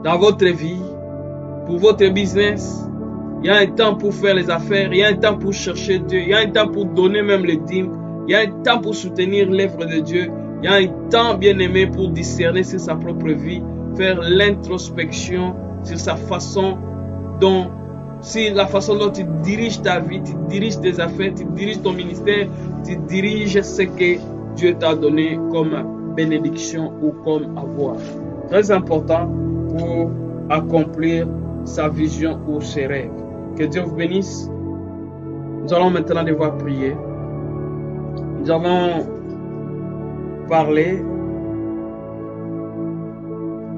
dans votre vie, pour votre business. Il y a un temps pour faire les affaires, il y a un temps pour chercher Dieu, il y a un temps pour donner même les dîmes, il y a un temps pour soutenir l'œuvre de Dieu, il y a un temps bien aimé pour discerner sur sa propre vie, faire l'introspection sur sa façon dont si la façon dont tu diriges ta vie, tu diriges tes affaires, tu diriges ton ministère, tu diriges ce que Dieu t'a donné comme bénédiction ou comme avoir. Très important pour accomplir sa vision ou ses rêves. Que Dieu vous bénisse. Nous allons maintenant devoir prier. Nous avons parlé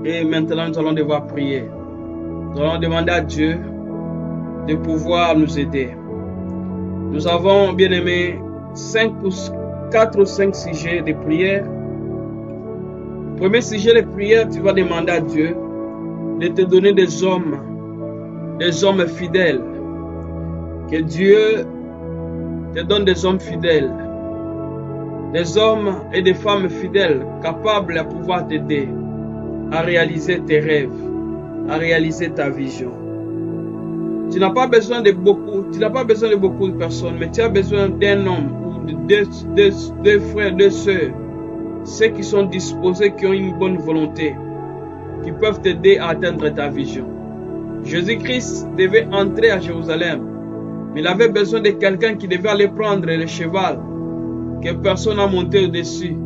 et maintenant nous allons devoir prier. Nous allons demander à Dieu de pouvoir nous aider. Nous avons, bien aimé, 4 ou 5 sujets de prière. Premier sujet de prière, tu vas demander à Dieu de te donner des hommes fidèles. Que Dieu te donne des hommes fidèles, des hommes et des femmes fidèles, capables de pouvoir t'aider à réaliser tes rêves, à réaliser ta vision. Tu n'as pas besoin de beaucoup, de personnes, mais tu as besoin d'un homme ou de deux frères, 2 sœurs, ceux qui sont disposés, qui ont une bonne volonté, qui peuvent t'aider à atteindre ta vision. Jésus-Christ devait entrer à Jérusalem, mais il avait besoin de quelqu'un qui devait aller prendre le cheval, que personne n'a monté au-dessus,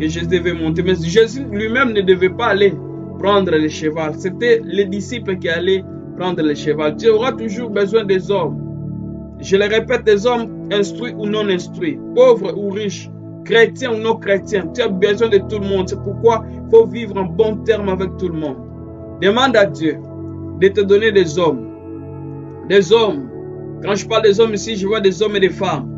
que Jésus devait monter. Mais Jésus lui-même ne devait pas aller prendre le cheval. C'était les disciples qui allaient prendre le cheval. Tu auras toujours besoin des hommes. Je le répète, des hommes instruits ou non instruits, pauvres ou riches, chrétiens ou non chrétiens. Tu as besoin de tout le monde. C'est pourquoi il faut vivre en bon terme avec tout le monde. Demande à Dieu de te donner des hommes. Des hommes. Quand je parle des hommes ici, je vois des hommes et des femmes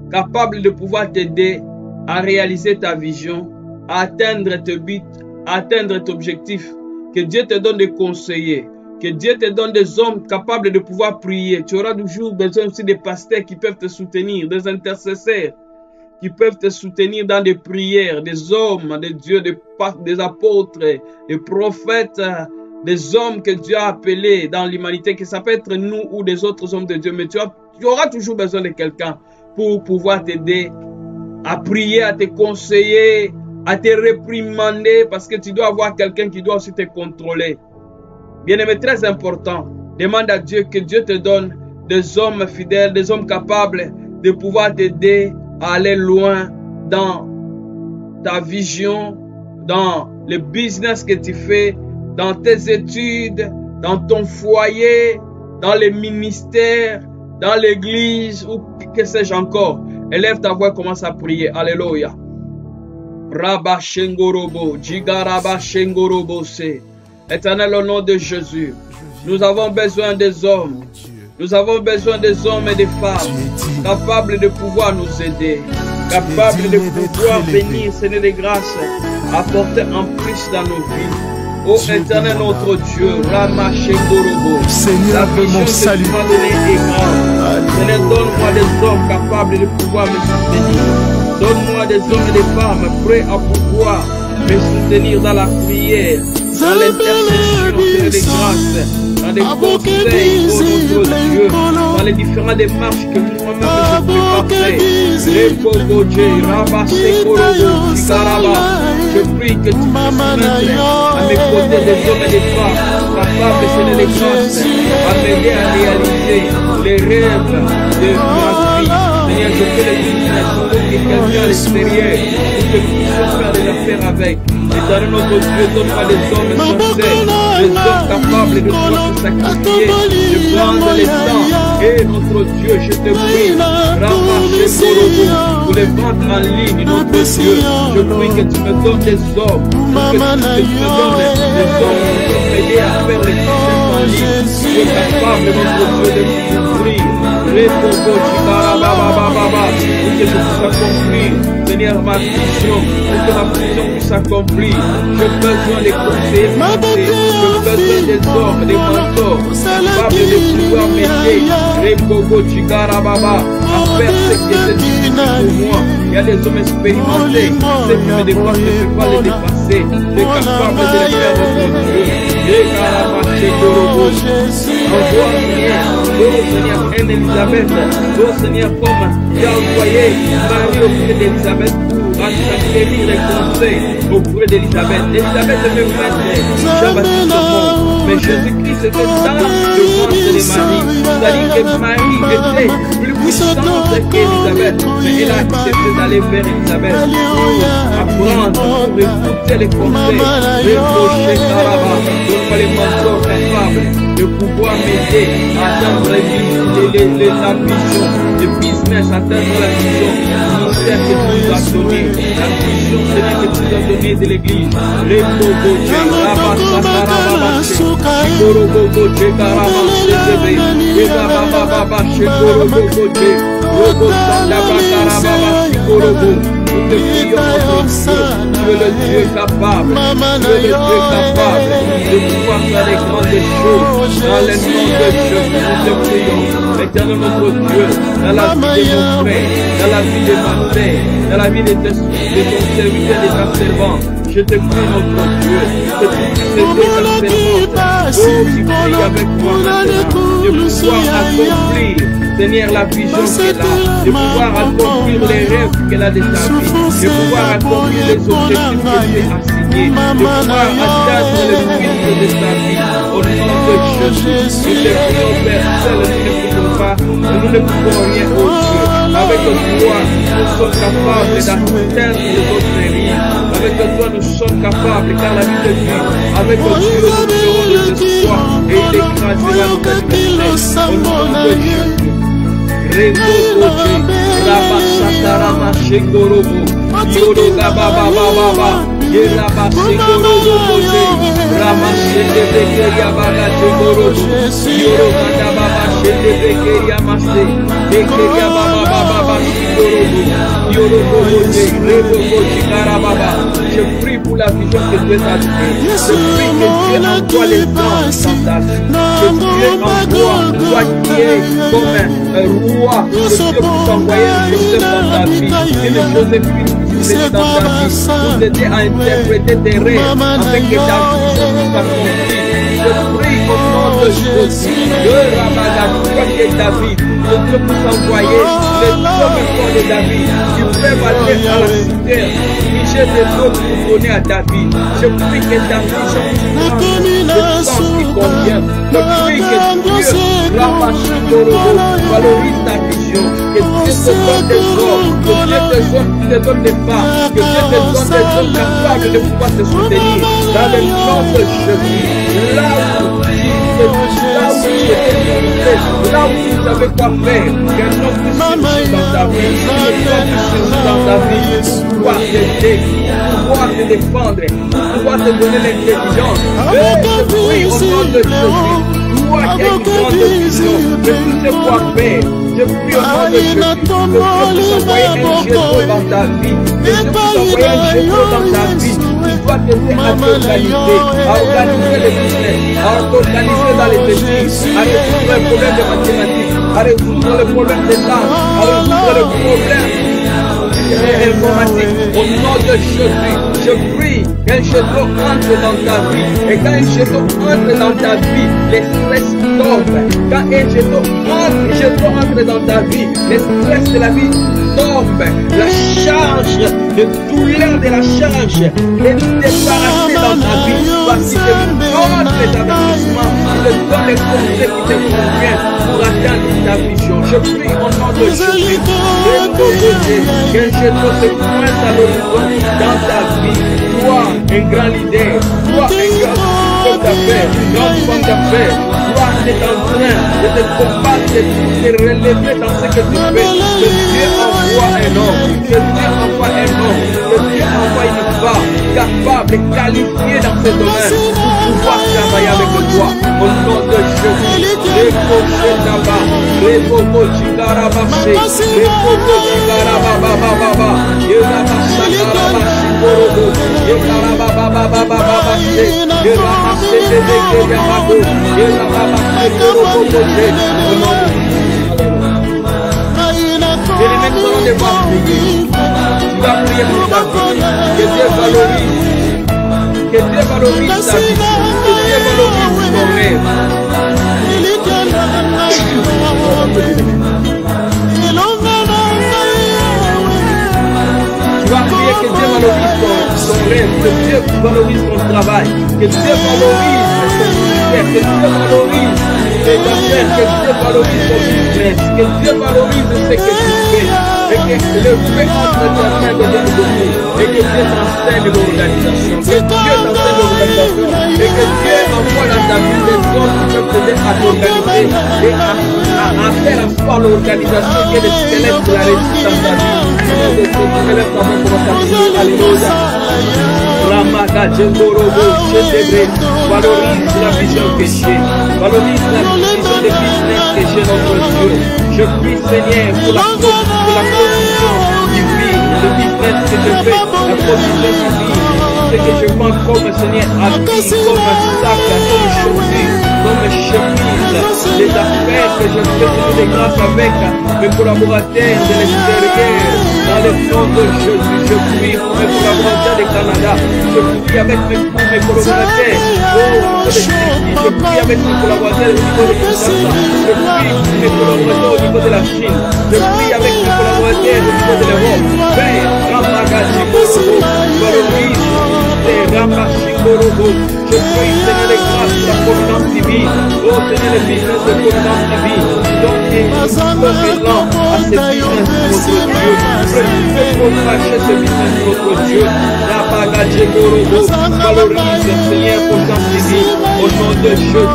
capables de pouvoir t'aider à réaliser ta vision, à atteindre tes buts, à atteindre tes objectifs. Que Dieu te donne des conseillers. Que Dieu te donne des hommes capables de pouvoir prier. Tu auras toujours besoin aussi des pasteurs qui peuvent te soutenir, des intercesseurs qui peuvent te soutenir dans des prières, des hommes de Dieu, des apôtres, des prophètes, des hommes que Dieu a appelés dans l'humanité, que ça peut être nous ou des autres hommes de Dieu, mais tu auras toujours besoin de quelqu'un pour pouvoir t'aider à prier, à te conseiller, à te réprimander, parce que tu dois avoir quelqu'un qui doit aussi te contrôler. Bien aimé, très important, demande à Dieu que Dieu te donne des hommes fidèles, des hommes capables de pouvoir t'aider à aller loin dans ta vision, dans le business que tu fais, dans tes études, dans ton foyer, dans les ministères, dans l'église ou que sais-je encore. Élève ta voix et commence à prier. Alléluia. Rabba Shengorobo, Jigaraba Shengorobo se. Éternel, au nom de Jésus, nous avons besoin des hommes. Nous avons besoin des hommes et des femmes capables de pouvoir nous aider, capables de pouvoir venir, Seigneur de grâce, apporter en plus dans nos vies. Ô Éternel, notre Dieu, Rama Shengorobo, Seigneur de mon salut, Seigneur, donne-moi des hommes capables de pouvoir me soutenir. Donne-moi des hommes et des femmes prêts à pouvoir me soutenir dans la prière, dans l'intercession, Seigneur de grâce, dans les conseils, ô notre Dieu, dans les différentes démarches que moi-même je je prie que tu puisses mettre à mes côtés des hommes et des femmes capables, Seigneur de grâce, à m'aider à réaliser les rêves de ma vie. Seigneur, je fais les business pour que quelqu'un à l'extérieur, pour que nous puissions faire des affaires avec. Éternel notre Dieu, donne-moi des hommes sincères, des hommes capables de pouvoir se sacrifier, de prendre les temps. Et notre Dieu, je te prie, pour les ventes en ligne, notre Dieu, je prie que tu me donnes des hommes, que tu me donnes des hommes qui vont m'aider à faire les business en ligne. Tu es capable, notre Dieu, de m'ouvrir. Pour que je puisse accomplir, Seigneur, ma vision, pour que ma vision puisse accomplir. J'ai besoin des conseillers, j'ai besoin des hommes, des mentors, capables de pouvoir m'aider, à faire ce qui est difficile pour moi. Il y a des hommes expérimentés, ceux qui me dépassent, je ne peux pas les dépasser. Tu es capable de les faire, notre Dieu. Envoie, Seigneur, un Elisabeth, oh Seigneur, comme tu as envoyé Marie auprès d'Elisabeth pour acquérir les conseils auprès d'Elisabeth. Elisabeth devait mettre Jean-Baptiste au monde, mais Jésus-Christ c'était dans le ventre de Marie. C'est-à-dire que Marie était plus puissante qu'Élisabeth. Mais elle a accepté d'aller vers Élisabeth pour apprendre, pour écouter les conseils, reprocher Caraba. Donc, il fallait m'en capable de pouvoir m'aider à atteindre la vision, le business, atteindre la vision, le ministère que tu nous as donné, la vision Seigneur que tu nous as donné de l'église. Les Bogoje, Rabassakarababa, Gorogogoje, Karabasebe, Ebababa, Shekorogogoje, Robosandabakarababa, Shikorogo. Nous te prions, notre Dieu, tu es le Dieu capable, tu es le Dieu capable de pouvoir faire les grandes choses dans le nom de Jésus. Nous te prions, éternel notre Dieu, dans la vie de nos frères, dans la vie de ma sœur, dans la vie de ton serviteur et de ta servante. Je te prie, notre Dieu, que tu puisses aider ta servante. Oh, tu pries avec moi maintenant, de pouvoir accomplir, Seigneur, la vision qu'elle a, de pouvoir accomplir les rêves qu'elle a de ta vie, de pouvoir accomplir les objectifs qu'elle s'est assignés, de pouvoir atteindre le but de sa vie. Au nom de Jésus, nous te prions, Père, seul nous ne pouvons pas, nous ne pouvons rien au Dieu. Avec toi, nous sommes capables d'atteindre les autres rives. Avec toi, nous sommes capables, car la vie de Dieu, avec Dieu, nous aurons des espoirs et il écrasera notre adversaire. Au nom de Jésus. Regogoje, Rabasakarama Shekorobo, Yoroga Baba Baba, Yerabasegorogoje, Ramashendebeke Yabaga Shekorobo, Yoroga Baba Shendebeke Yamase, Beke Yababa Baba Shekorobo, Yorogoje, Regogoje Karababa. Je prie pour la vision que Dieu t'a donnée. Je prie que Dieu envoie les dons dans ta vie. Que Dieu envoie, toi qui es comme un roi, que Dieu puisse envoyer Joseph dans ta vie. Que le Joséphine puisse être dans ta vie. Pour t'aider à interpréter tes rêves afin que ta vision soit accomplie. Je prie au nom de Jésus, de Ramadan, toi qui es David, que Dieu puisse envoyer les hommes forts de David qui peuvent aller à la cité, piger des autres pour donner à David. Je prie que ta vision soit le sens qui convient. Je prie que Dieu valorise ta vision, que Dieu te donne des hommes, que Dieu te donne des femmes, que Dieu te donne des hommes capables de pouvoir te soutenir dans le nom de Jésus. Là où tu savais quoi faire, qu'un homme puisse dans ta vie, dans ta vie, pour pouvoir t'aider, pour pouvoir te défendre, pour pouvoir te donner l'intelligence. Je prie au nom de Jésus. Toi qui as une grande vision, je sais quoi faire. Je prie au nom de Jésus, que Dieu puisse envoyer un géant dans ta vie, que Dieu puisse envoyer un géant dans ta vie, qui doit t'aider à organiser les business, à t'organiser dans les études, à résoudre les problèmes de mathématiques, à résoudre les problèmes des langues, à résoudre les problèmes informatique. Au nom de Jésus, je prie qu'un jeton entre dans ta vie. Et quand un jeton entre dans ta vie, les stress tombent. Quand un jeton entre dans ta vie, les stress de la vie tombent. La charge de douleur de la charge est débarrassée dans ta vie. Parce qu'il te donne les avertissements, il te donne les conseils qui te conviennent pour atteindre ta vision. Je prie au nom de Jésus. Qu'un jeton se pointe à l'horizon dans ta vie. Toi, un grand leader, toi, un grand homme d'affaires, grande femme d'affaires, toi, tu es en train de te combattre, de te relever dans ce que tu fais. Que Dieu envoie un homme, que Dieu envoie un homme, que Dieu envoie une femme capable et qualifiée dans ce domaine pour pouvoir travailler avec toi. Au nom de Jésus, les cochers là-bas, les bobos chikarabasé, les bobos chikarababababa, et la massacarabashi korobo, et karababababababasé, et la massé de Beke Yamado, et la massé korobo boché. Au nom de Jésus. Et les mêmes sont des voix prier. Tu vas prier pour ta vie. Que Dieu valorise. Que Dieu valorise ta vie. Que Dieu valorise ton rêve. Tu vas prier que Dieu valorise ton rêve. Que Dieu valorise ton travail. Que Dieu valorise ton ministère. Que Dieu valorise que Dieu valorise ton business, que Dieu valorise ce que tu fais, et que le fait entre ta main de Dieu, et que Dieu t'enseigne l'organisation, que Dieu t'enseigne l'organisation, et que Dieu envoie dans ta vie des hommes qui peuvent t'aider à t'organiser et à faire asseoir l'organisation qui est le squelette de la réussite dans ta vie. Alléluia. Ramaga Djemborobo, valorise la vision que j'ai, valorise la vision de business que j'ai notre Dieu. Je prie Seigneur pour la position divine, le business que je fais, la position divine, ce que je vends comme Seigneur, habit, comme sac, comme chaussure, comme chemise, les affaires que je fais de grâce avec mes collaborateurs de l'extérieur. Dans le nom de Jésus, je prie pour mes collaborateurs du Canada. Je prie avec mes collaborateurs je prie avec mes collaborateurs au niveau de Kinshasa. Je prie pour mes collaborateurs au niveau de la Chine. Je prie avec mes collaborateurs au niveau de l'Europe. Père, Ramagachikorobo, valorise, Ramachikorobo. Je prie, Seigneur, les grâces de la providence divine. Oh, Seigneur, le business de providence divine. Donc, il est là à ce business, notre Dieu. Fais propager ce business, notre Dieu. Ramagachikorobo, valorise, Seigneur, providence divine. Au nom de Jésus.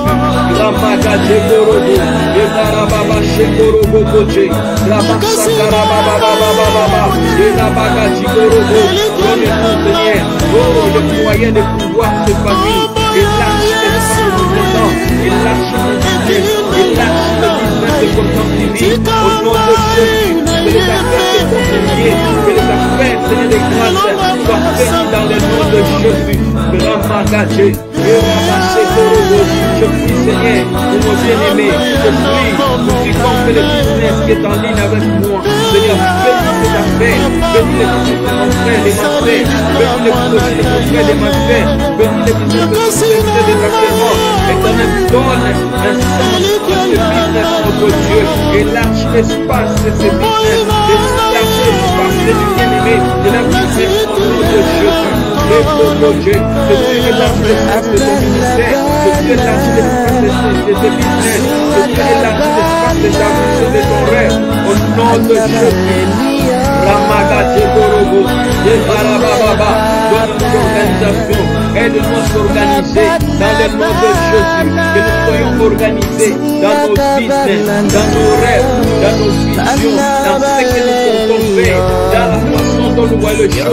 Ramagachikorobo, Yedarababachikorobo, Boche. Rabasakarababababababa. Yedarabagachikorobo. Donne-nous, Seigneur, oh, le moyen de pouvoir se famille. Et lâche l'espace de présent. Et lâche le business. Et lâche le business de confiance divine. Au nom de Jésus. Que les affaires se continuent. Que les affaires, Seigneur de grâce, soient bénies dans le nom de Jésus. Grand magaché. Je prie, Seigneur, pour nos bien-aimés. Je prie pour quiconque fait le business qui est en ligne avec moi. Seigneur, bénis ces affaires. Bénis les business de mon frère et ma frère. Bénis les projets de mon frère et ma frère. Bénis les business de mon frère et ma Éternel, donne un sens de ce business, notre Dieu. Et lâche l'espace de ce business. Lâche l'espace de ce bien-aimé. De la business, au nom de Jésus. Et pour Dieu, que Dieu lâche l'espace de ton ministère. Que Dieu lâche l'espace de ce business. Que Dieu lâche l'espace de ta vision de ton rêve. Au nom de Jésus. Ramagache Gorobo, Yebarababa, donne-nous l'organisation, aide-nous à s'organiser dans le nom de Jésus, que nous soyons organisés dans nos business, dans nos rêves, dans nos visions, dans ce que nous comptons faire, dans la façon dont nous voyons les choses, que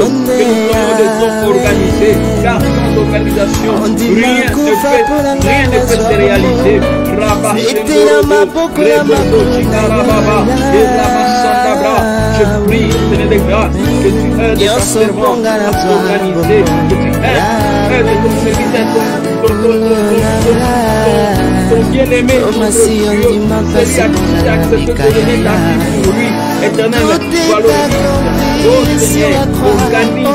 nous soyons des hommes organisés, car sans organisation, rien ne peut se réaliser. Rabache Gorobo, Rebobo, Chikarababa, Yerabasandabra. Je prie, Seigneur de grâce, que tu aides ta servante à s'organiser, que tu aides ton serviteur, ton bien-aimé, celui à qui tu as accepté de donner ta vie pour lui. Éternel, valorise, oh Seigneur, organise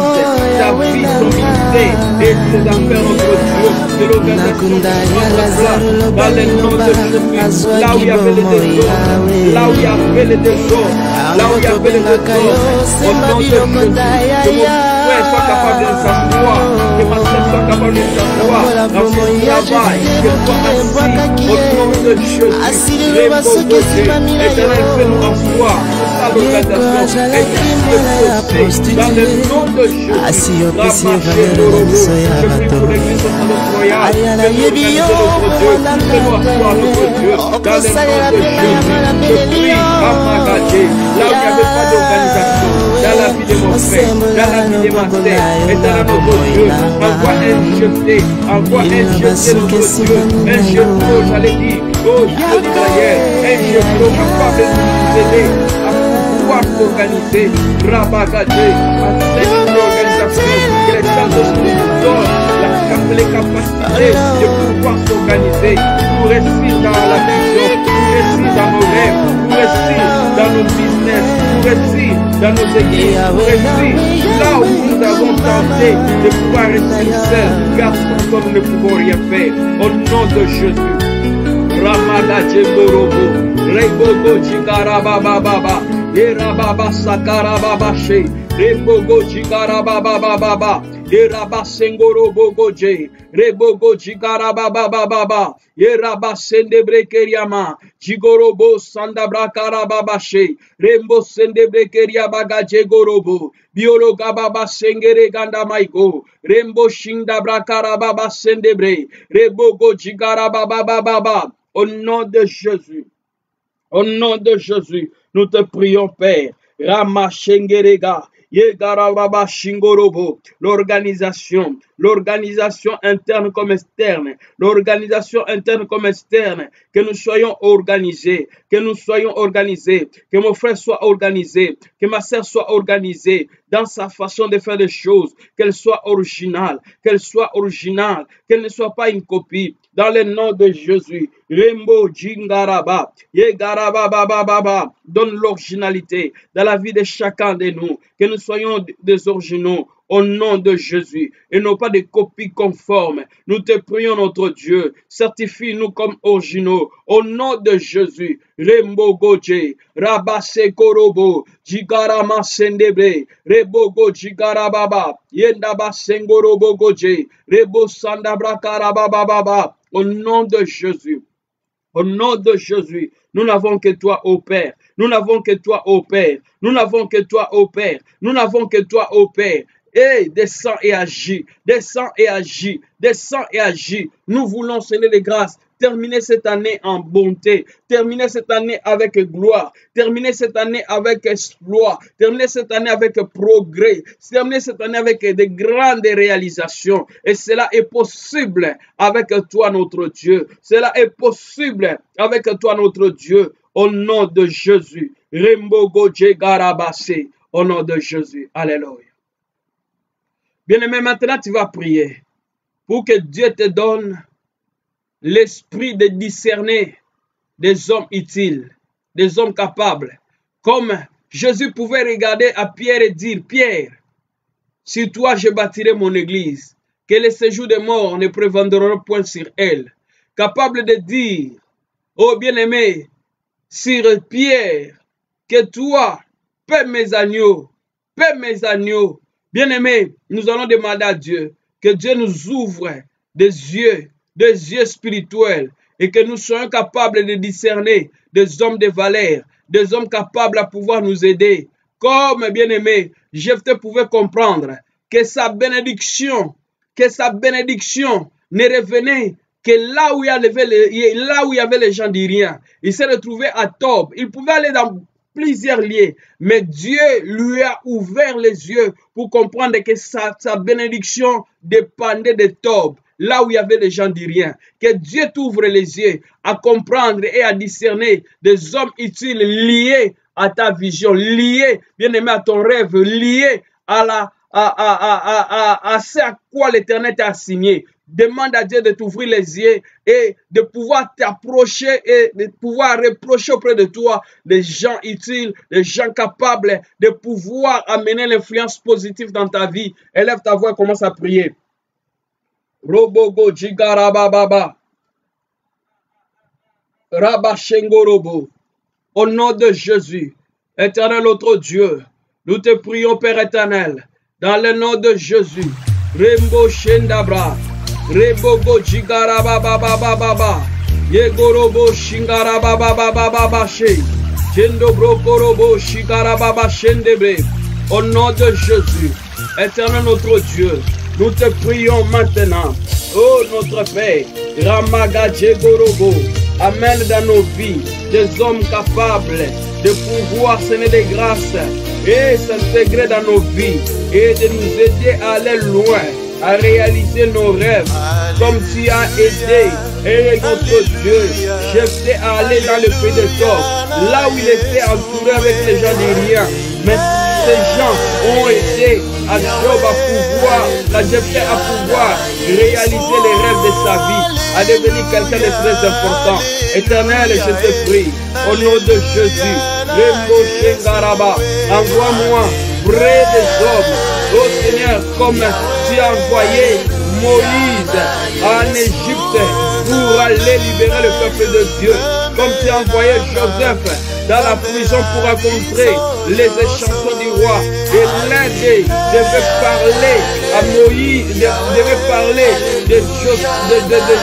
ta vie, ton ministère et tes affaires, notre Dieu, de l'organisation dans le nom de Jésus, là où il y avait les désordres, là où il y avait les désordres, là où il y avait les désordres, au nom de Jésus, que mon frère soit capable de s'asseoir, que ma soeur soit capable de s'asseoir dans son travail, qu'elle soit assise au nom de Jésus, les beaux côtés, éternel, fais-nous asseoir. Dans le nom de Jésus, je prie pour l'église de notre royal, fais-nous organiser notre Dieu, fais-nous asseoir notre Dieu, dans le nom de Jésus, je prie à Magaché, là où il n'y avait pas d'organisation, dans la vie de mon frère, dans la vie de ma sœur, et dans notre Dieu, envoie un jeté notre Dieu, un jeté, j'allais dire, oh Dieu d'Israël, un jeté capable de nous aider à pouvoir s'organiser, Rabagaché, enseigne l'organisation, que les Saint-Esprit nous donnent les capacités de pouvoir s'organiser, pour réussir dans la vision, pour réussir dans nos rêves, pour réussir dans nos business, pour réussir dans nos églises, pour réussir là où nous avons tenté de pouvoir réussir seuls, car sans toi nous ne pouvons rien faire. Au nom de Jésus. Ramagache Gorobo, Rebogo Chikarababa, Yerababa Sakarababa She, Rebogo Chikarababa, Yerabasengoro bogoje, rebogo jigarababababa, Yerabasende keriama, jigorobo sandabra karababashe, rembo sende keria bagaje gorobo, biologa baba sengere ganda maiko, rembo shindabra karababa sendebre, rebogo jigarababababa. Au nom de Jésus. Au nom de Jésus, nous te prions, Père. Rama Shengerega, Yegarababa Shingorobo, l'organisation interne comme externe, l'organisation interne comme externe, que nous soyons organisés, que mon frère soit organisé, que ma sœur soit organisée dans sa façon de faire les choses, qu'elle soit originale, qu'elle ne soit pas une copie. Dans le nom de Jésus, Rembo Jingaraba, Yegarababa, donne l'originalité dans la vie de chacun de nous, que nous soyons des originaux au nom de Jésus et non pas des copies conformes. Nous te prions, notre Dieu, certifie-nous comme originaux au nom de Jésus. Rembo Goje, Rabase Korobo, Jigarama Sendebre, Rebogo Jigarababa, Yendaba Sengorobo Goje, Rebo Sandabra Karababa. Au nom de Jésus, au nom de Jésus, nous n'avons que toi, ô Père. Nous n'avons que toi, ô Père. Nous n'avons que toi, ô Père. Nous n'avons que toi, ô Père. Et descends et agis, descends et agis, descends et agis. Nous voulons, Seigneur les grâces, terminer cette année en bonté, terminer cette année avec gloire, terminer cette année avec exploit, terminer cette année avec progrès, terminer cette année avec de grandes réalisations. Et cela est possible avec toi, notre Dieu. Cela est possible avec toi, notre Dieu. Au nom de Jésus. Rembo Goje Garabase. Au nom de Jésus. Alléluia. Bien-aimé, maintenant tu vas prier pour que Dieu te donne l'esprit de discerner des hommes utiles, des hommes capables. Comme Jésus pouvait regarder à Pierre et dire, Pierre, sur toi je bâtirai mon église, que les séjours des morts ne prévaudront point sur elle. Capable de dire, oh bien-aimé, sur Pierre, que toi, paie mes agneaux, paie mes agneaux. Bien-aimés, nous allons demander à Dieu que Dieu nous ouvre des yeux spirituels et que nous soyons capables de discerner des hommes de valeur, des hommes capables à pouvoir nous aider. Comme, bien-aimé, Jephthé pouvait comprendre que sa bénédiction ne revenait que là où il y avait les gens d'Irien. Il s'est retrouvé à Tob. Il pouvait aller dans plusieurs lieux, mais Dieu lui a ouvert les yeux pour comprendre que sa bénédiction dépendait de Tob, là où il y avait les gens d'Irien. Que Dieu t'ouvre les yeux à comprendre et à discerner des hommes utiles liés à ta vision, liés, bien aimé, à ton rêve, liés à ce à quoi l'Éternel t'a assigné. Demande à Dieu de t'ouvrir les yeux et de pouvoir t'approcher et de pouvoir reprocher auprès de toi des gens utiles, des gens capables de pouvoir amener l'influence positive dans ta vie. Élève ta voix et commence à prier. Robogo jigarababa. Rabashengorobo. Au nom de Jésus, Éternel notre Dieu, nous te prions, Père éternel, dans le nom de Jésus. Rembo Shendabra. Rebogo jigarababababa. Yegorobo shingarababababa she. Jendobro korobo shigarababa shendebre. Au nom de Jésus, Éternel notre Dieu, nous te prions maintenant. Oh notre Père, Ramagadje Gorobo, amène dans nos vies des hommes capables de pouvoir sonner des grâces et s'intégrer dans nos vies et de nous aider à aller loin, à réaliser nos rêves, comme tu as aidé, et notre Dieu, Jephthé à aller dans le pays de Tob, là où il était entouré avec les gens d'Irien. Mais ces gens ont aidé à Job à pouvoir, à Jephthé à pouvoir réaliser les rêves de sa vie, à devenir quelqu'un de très important. Éternel, je te prie, au nom de Jésus, envoie-moi près des hommes, ô Seigneur, comme tu as envoyé Moïse en Égypte pour aller libérer le peuple de Dieu. comme tu as envoyé Joseph dans la prison pour rencontrer les échansons du roi. Et l'un d'eux devait parler à Moïse, devait parler de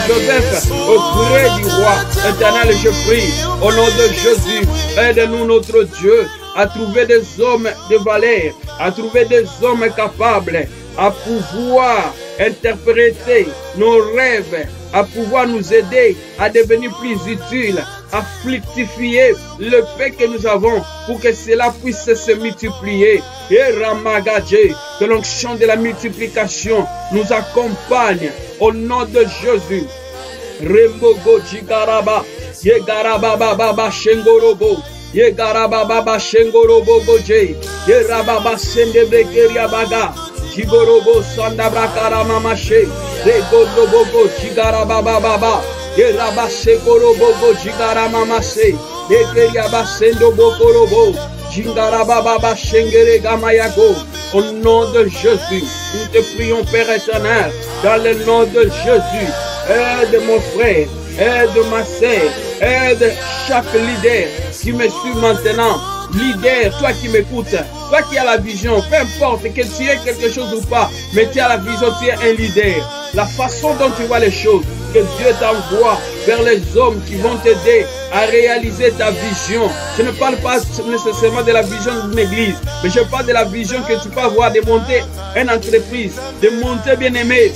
Joseph auprès du roi. Éternel, je prie, au nom de Jésus, aide-nous, notre Dieu, à trouver des hommes de valeur, à trouver des hommes capables, à pouvoir interpréter nos rêves, à pouvoir nous aider à devenir plus utiles, à fructifier le paix que nous avons pour que cela puisse se multiplier. Et Ramagadje, que l'onction de la multiplication nous accompagne au nom de Jésus. Rembogo Jigaraba, Yegaraba Baba Shengorobo, Yegaraba Baba Shengorobo Goje, Yerababa Sendebrekeria Baga, Jigorobo Sandabrakara Mamache, Regodobogo Jigaraba Baba, Yeraba Sekorobogo Jigara Mamase, Ekeriaba Sendo Bokorobo, Jingaraba Baba Shengere Gamayago. Au nom de Jésus, nous te prions, Père éternel, dans le nom de Jésus. Aide mon frère, aide ma sœur, aide chaque leader qui me suit maintenant. Leader, toi qui m'écoutes, toi qui as la vision, peu importe que tu aies quelque chose ou pas, mais tu as la vision, tu es un leader. La façon dont tu vois les choses, que Dieu t'envoie vers les hommes qui vont t'aider à réaliser ta vision. Je ne parle pas nécessairement de la vision d'une église, mais je parle de la vision que tu peux avoir de monter une entreprise, de monter, bien aimé,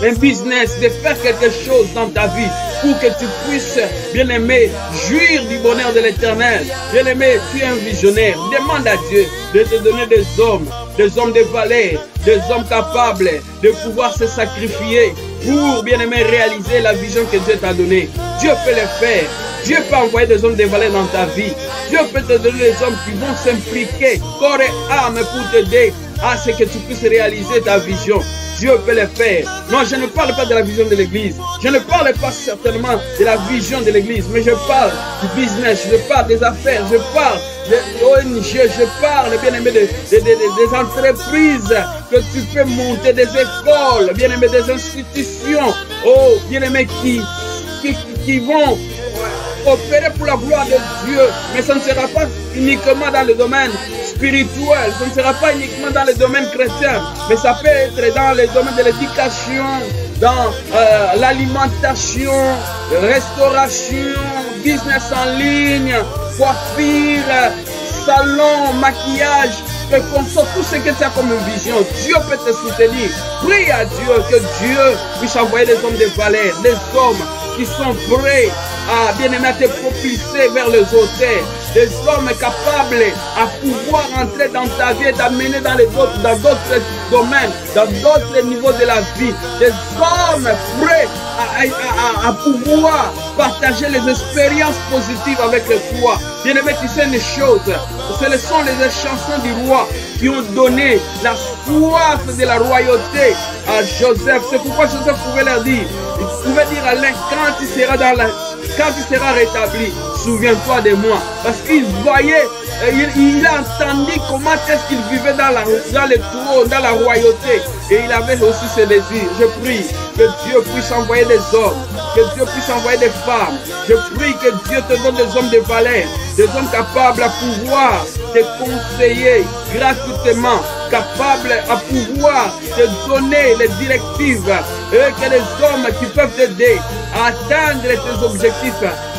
un business, de faire quelque chose dans ta vie pour que tu puisses, bien aimé, jouir du bonheur de l'éternel. Bien aimé, tu es un visionnaire. Demande à Dieu de te donner des hommes de valeur, des hommes capables de pouvoir se sacrifier pour, bien aimé, réaliser la vision que Dieu t'a donnée. Dieu peut le faire. Dieu peut envoyer des hommes de valeur dans ta vie. Dieu peut te donner des hommes qui vont s'impliquer corps et âme pour t'aider à ce que tu puisses réaliser ta vision. Dieu peut le faire. Non, je ne parle pas de la vision de l'église. Je ne parle pas certainement de la vision de l'église, mais je parle du business, je parle des affaires, je parle des ONG, je parle, bien aimé, des entreprises que tu peux monter, des écoles, bien aimé, des institutions, oh, bien aimé, qui vont opérer pour la gloire de Dieu, mais ça ne sera pas uniquement dans le domaine spirituel, ce ne sera pas uniquement dans le domaine chrétien, mais ça peut être dans le domaine de l'éducation, dans l'alimentation, restauration, business en ligne, coiffure, salon, maquillage, peu importe tout ce que tu as comme vision. Dieu peut te soutenir. Prie à Dieu que Dieu puisse envoyer des hommes de valeur, des hommes qui sont prêts à bien aimer te propulser vers les auteurs, des hommes capables à pouvoir entrer dans ta vie et t'amener dans d'autres domaines, dans d'autres niveaux de la vie, des hommes prêts à pouvoir partager les expériences positives avec toi. Bien aimé, tu sais une chose, ce sont les chansons du roi qui ont donné la soif de la royauté à Joseph. C'est pourquoi Joseph pouvait leur dire, il pouvait dire à l'un, quand tu seras rétabli, souviens-toi de moi. Parce qu'il voyait, il a entendu comment est-ce qu'il vivait dans le trône, dans la royauté. Et il avait aussi ce désir. Je prie que Dieu puisse envoyer des hommes, que Dieu puisse envoyer des femmes. Je prie que Dieu te donne des hommes de valeur, des hommes capables à pouvoir te conseiller gratuitement, capables à pouvoir te donner les directives, et que les hommes qui peuvent t'aider à atteindre tes objectifs.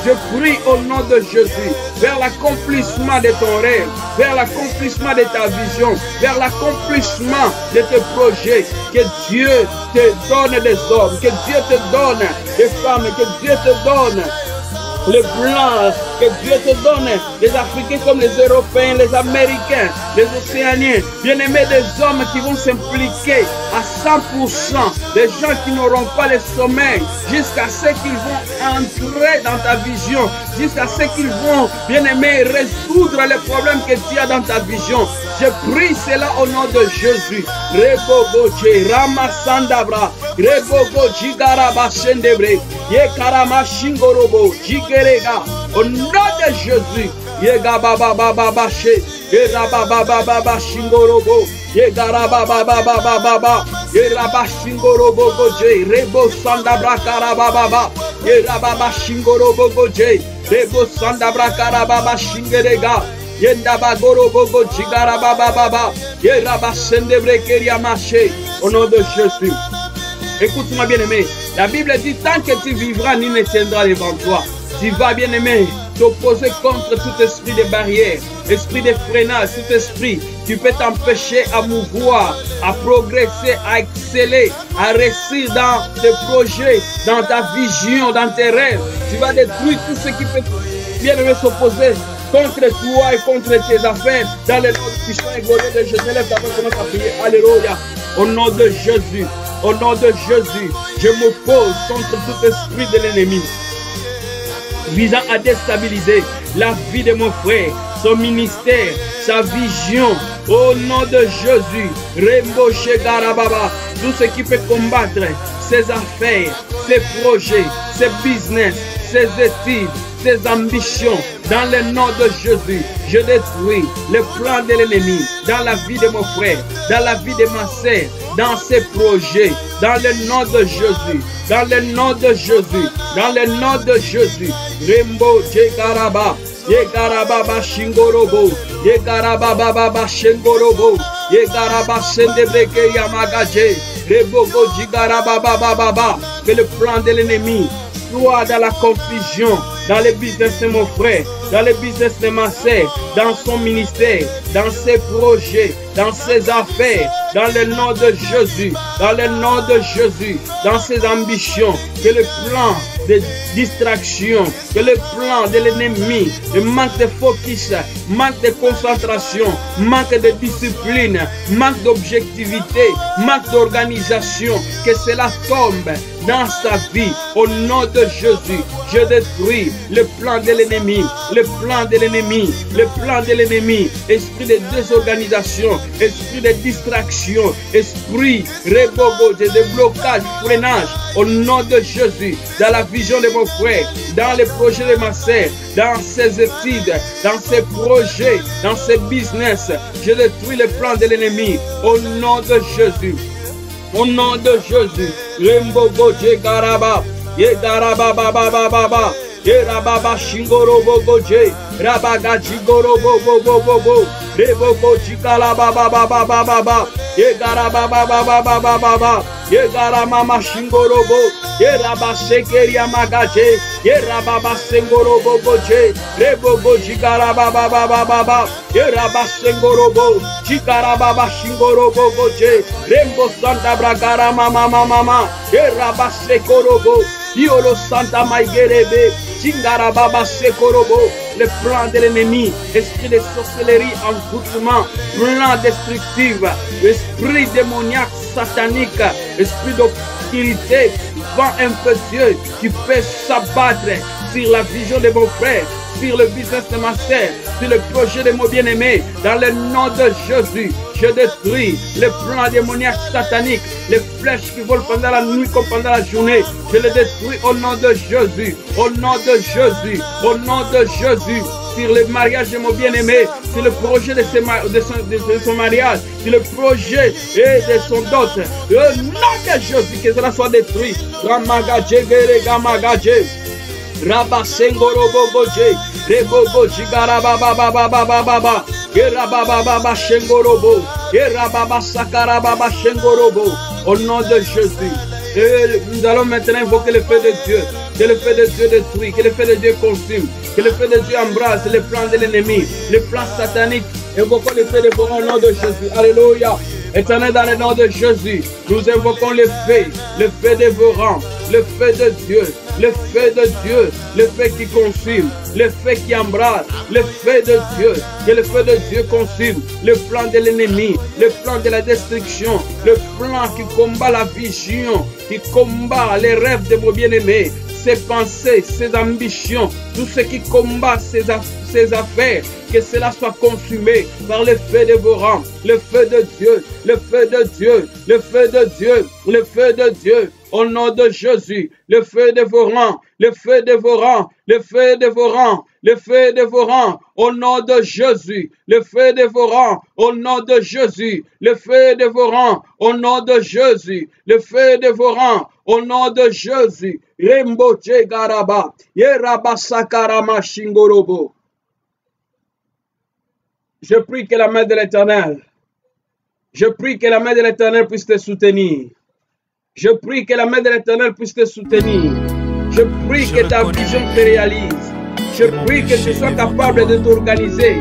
Je prie au nom de Jésus vers l'accomplissement de ton rêve, vers l'accomplissement de ta vision, vers l'accomplissement de tes projets. Que Dieu te donne des hommes, que Dieu te donne des femmes, que Dieu te donne les Blancs, que Dieu te donne les Africains comme les Européens, les Américains, les Océaniens, bien-aimés, des hommes qui vont s'impliquer à 100%, des gens qui n'auront pas le sommeil, jusqu'à ce qu'ils vont entrer dans ta vision, jusqu'à ce qu'ils vont, bien-aimés, résoudre les problèmes que tu as dans ta vision. Je prie cela au nom de Jésus. Rebogoje, Ramasandabra, Rebogo Jigaraba Shendebre, Yekarama Shingorobo, Jigerega, au nom de Jésus. Yegababa She, Yerababa Shingorobo, Yegarababa, Yeraba Shingorobo Goje, Rebo Sandabra Karababa, Yerababa Shingorobo Goje, Rebo Sandabra Karababa Shingerega, Yendaba Gorobo Jigarababa Baba, Yeraba Sendebre Keriamache, au nom de Jésus. Écoute-moi bien-aimé, la Bible dit tant que tu vivras, nul ne tiendra devant toi. Tu vas bien-aimé t'opposer contre tout esprit de barrière, esprit de freinage, tout esprit qui peut t'empêcher à mouvoir, à progresser, à exceller, à réussir dans tes projets, dans ta vision, dans tes rêves. Tu vas détruire tout ce qui peut bien-aimé s'opposer contre toi et contre tes affaires. Dans le nom puissant et glorieux de Jésus, lève ta main, commence à prier. Alléluia. Au nom de Jésus, au nom de Jésus, je m'oppose contre tout esprit de l'ennemi visant à déstabiliser la vie de mon frère, son ministère, sa vision. Au nom de Jésus, Rembo Shegarababa, tout ce qui peut combattre ses affaires, ses projets, ses business, ses études, ses ambitions, dans le nom de Jésus, je détruis le plan de l'ennemi dans la vie de mon frère, dans la vie de ma sœur, dans ses projets, dans le nom de Jésus, dans le nom de Jésus, dans le nom de Jésus. Rembo Jegaraba, Yegarababa Shingorobo, Yegarababa Shingorobo, Yegaraba Sendebreke Yamagaje, Rebogo Jigarababa Baba, que le plan de l'ennemi soit dans la confusion, dans le business de mon frère, dans le business de ma sœur, dans son ministère, dans ses projets, dans ses affaires, dans le nom de Jésus, dans le nom de Jésus, dans ses ambitions, que le plan de distraction, que le plan de l'ennemi, le manque de focus, manque de concentration, manque de discipline, manque d'objectivité, manque d'organisation, que cela tombe dans sa vie. Au nom de Jésus, je détruis le plan de l'ennemi, le plan de l'ennemi, le plan de l'ennemi, esprit de désorganisation, esprit de distraction, esprit rebogo, de blocage, freinage. Au nom de Jésus, dans la vision de mon frère, dans les projets de ma sœur, dans ses études, dans ses projets, dans ses business, je détruis le plan de l'ennemi. Au nom de Jésus. Au nom de Jésus, Rembogo Jegaraba, Yegaraba Baba Baba, Yerababa Shingorobo Goje, Rabaga Jigorobo Bobo Bobo, Rebogo Jigalaba Baba Baba Baba, Yegaraba Baba Baba Baba, Yegarama Shingorobo, Yeraba Sekeria Magaje, Yerababa Sengorobo Goje, Rebogo Jigalaba Baba Baba, Yeraba Sengorobo, Jigarababa Shingorobo Goje, Rembo Santa Bragara Mama Mama, Yeraba Sekorobo, Diolo Santa Maigerebe, Jingarababa Sekorobo, le plan de l'ennemi, esprit de sorcellerie, envoûtement, plan destructif, esprit démoniaque, satanique, esprit d'obscurité, vent impétueux qui peut s'abattre sur la vision de mon frère, sur le business de ma sœur, sur le projet de mon bien-aimé, dans le nom de Jésus. Je détruis les plans démoniaques sataniques, les flèches qui volent pendant la nuit comme pendant la journée. Je les détruis au nom de Jésus, au nom de Jésus, au nom de Jésus. Sur le mariage de mon bien-aimé, sur le projet de son mariage, sur le projet et de son dot. Au nom de Jésus, que cela soit détruit. Ramagadje, Gamagaje. Rabasengorobo Goje, Rebogo Jigaraba Baba Baba Baba, Gerababa Baba Shengorobo, Gerababa Sakarababa Shengorobo, au nom de Jésus. Et nous allons maintenant invoquer le feu de Dieu, que le feu de Dieu détruit, que le feu de Dieu consume, que le feu de Dieu embrasse les plans de l'ennemi, les plans sataniques. Invoquons le feu de au nom de Jésus. Alléluia. Éternel, dans le nom de Jésus, nous invoquons le feu dévorant, le feu de Dieu, le feu de Dieu, le feu qui consume, le feu qui embrasse, le feu de Dieu, que le feu de Dieu consume le plan de l'ennemi, le plan de la destruction, le plan qui combat la vision, qui combat les rêves de vos bien-aimés, ses pensées, ses ambitions, tout ce qui combat ses affaires, que cela soit consumé par le feu dévorant, le feu de Dieu, le feu de Dieu, le feu de Dieu, le feu de Dieu, au nom de Jésus, le feu dévorant, le feu dévorant, le feu dévorant, le feu dévorant, au nom de Jésus, le feu dévorant, au nom de Jésus, le feu dévorant, au nom de Jésus, le feu dévorant, Au nom de Jésus. Rembo Garaba. Yeraba Sakarama Shingorobo. Je prie que la main de l'Éternel, je prie que la main de l'Éternel puisse te soutenir. Je prie que la main de l'Éternel puisse te soutenir. Je prie que ta vision te réalise. Je prie que tu sois capable de t'organiser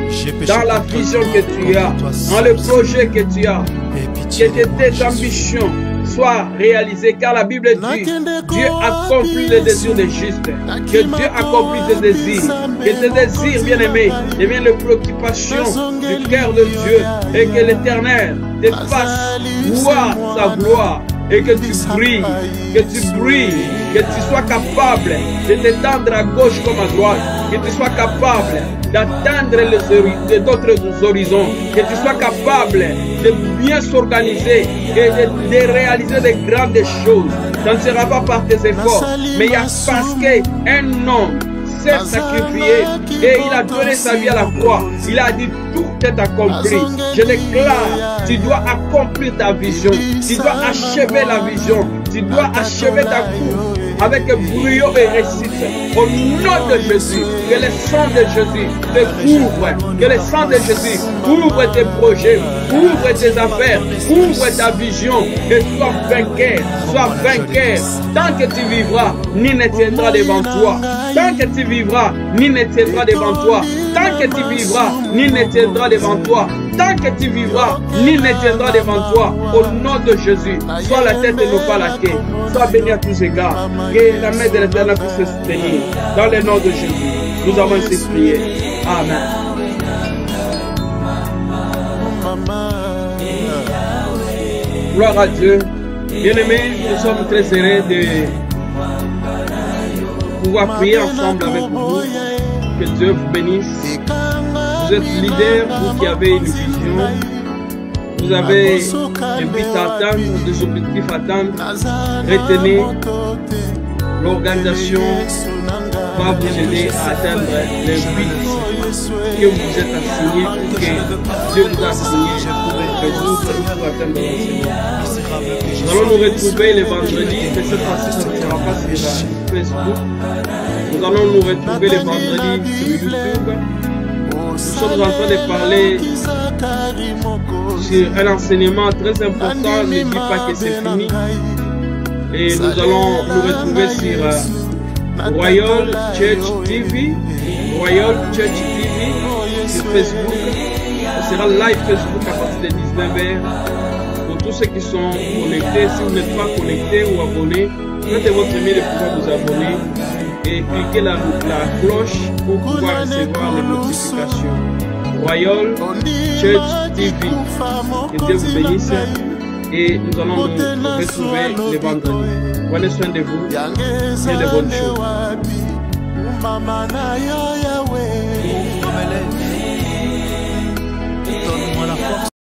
dans la vision que tu as, dans le projet que tu as, que tes ambitions soient réalisées, car la Bible dit, Dieu accomplit les désirs des justes, que Dieu accomplit tes désirs, que tes désirs, bien-aimés, deviennent les préoccupations du cœur de Dieu, et que l'Éternel te fasse voir sa gloire, et que tu brilles, que tu sois capable de t'étendre à gauche comme à droite, que tu sois capable d'atteindre d'autres horizons, que tu sois capable de bien s'organiser et de réaliser de grandes choses. Ça ne sera pas par tes efforts, mais il y a parce qu'un homme s'est sacrifié et il a donné sa vie à la croix. Il a dit tout est accompli. Je déclare, tu dois accomplir ta vision, tu dois achever la vision, tu dois achever ta course avec brio et réussite. Au nom de Jésus, que le sang de Jésus te couvre, que le sang de Jésus couvre tes projets, couvre tes affaires, couvre ta vision, et sois vainqueur, sois vainqueur. Tant que tu vivras, nul ne tiendra devant toi. Tant que tu vivras, nul ne tiendra devant toi. Tant que tu vivras, nul ne tiendra devant toi. Tant que tu vivras, nul ne tiendra devant toi. Au nom de Jésus, sois la tête et non pas la queue. Sois béni à tous égards. Que la main de l'Éternel puisse se soutenir. Dans le nom de Jésus, nous avons ainsi prié. Amen. Gloire à Dieu. Bien-aimés, nous sommes très heureux de pouvoir prier ensemble avec vous. Que Dieu vous bénisse. Vous êtes leader, vous qui avez une vision. Vous avez un but à atteindre, des objectifs à atteindre. Retenez, l'organisation va vous aider à atteindre les buts que vous êtes assignés, que Dieu vous a assignés pour résoudre atteindre l'enseignement. Nous allons nous retrouver le vendredi, mais cette fois-ci, ça ne sera pas sur Facebook. Nous allons nous retrouver le vendredi sur YouTube. Nous sommes en train de parler sur un enseignement très important. Ne dis pas que c'est fini. Et nous allons nous retrouver sur Royal Church TV, Royal Church TV sur Facebook. Ce sera live Facebook à partir de 19h. Pour tous ceux qui sont connectés, si vous n'êtes pas connectés ou abonnés, faites votre mieux de pouvoir vous abonner et cliquez la cloche pour pouvoir recevoir les notifications. Royal Church TV. Que Dieu vous bénisse et nous allons nous retrouver les vendredis. Prenez soin de vous et de bonnes choses.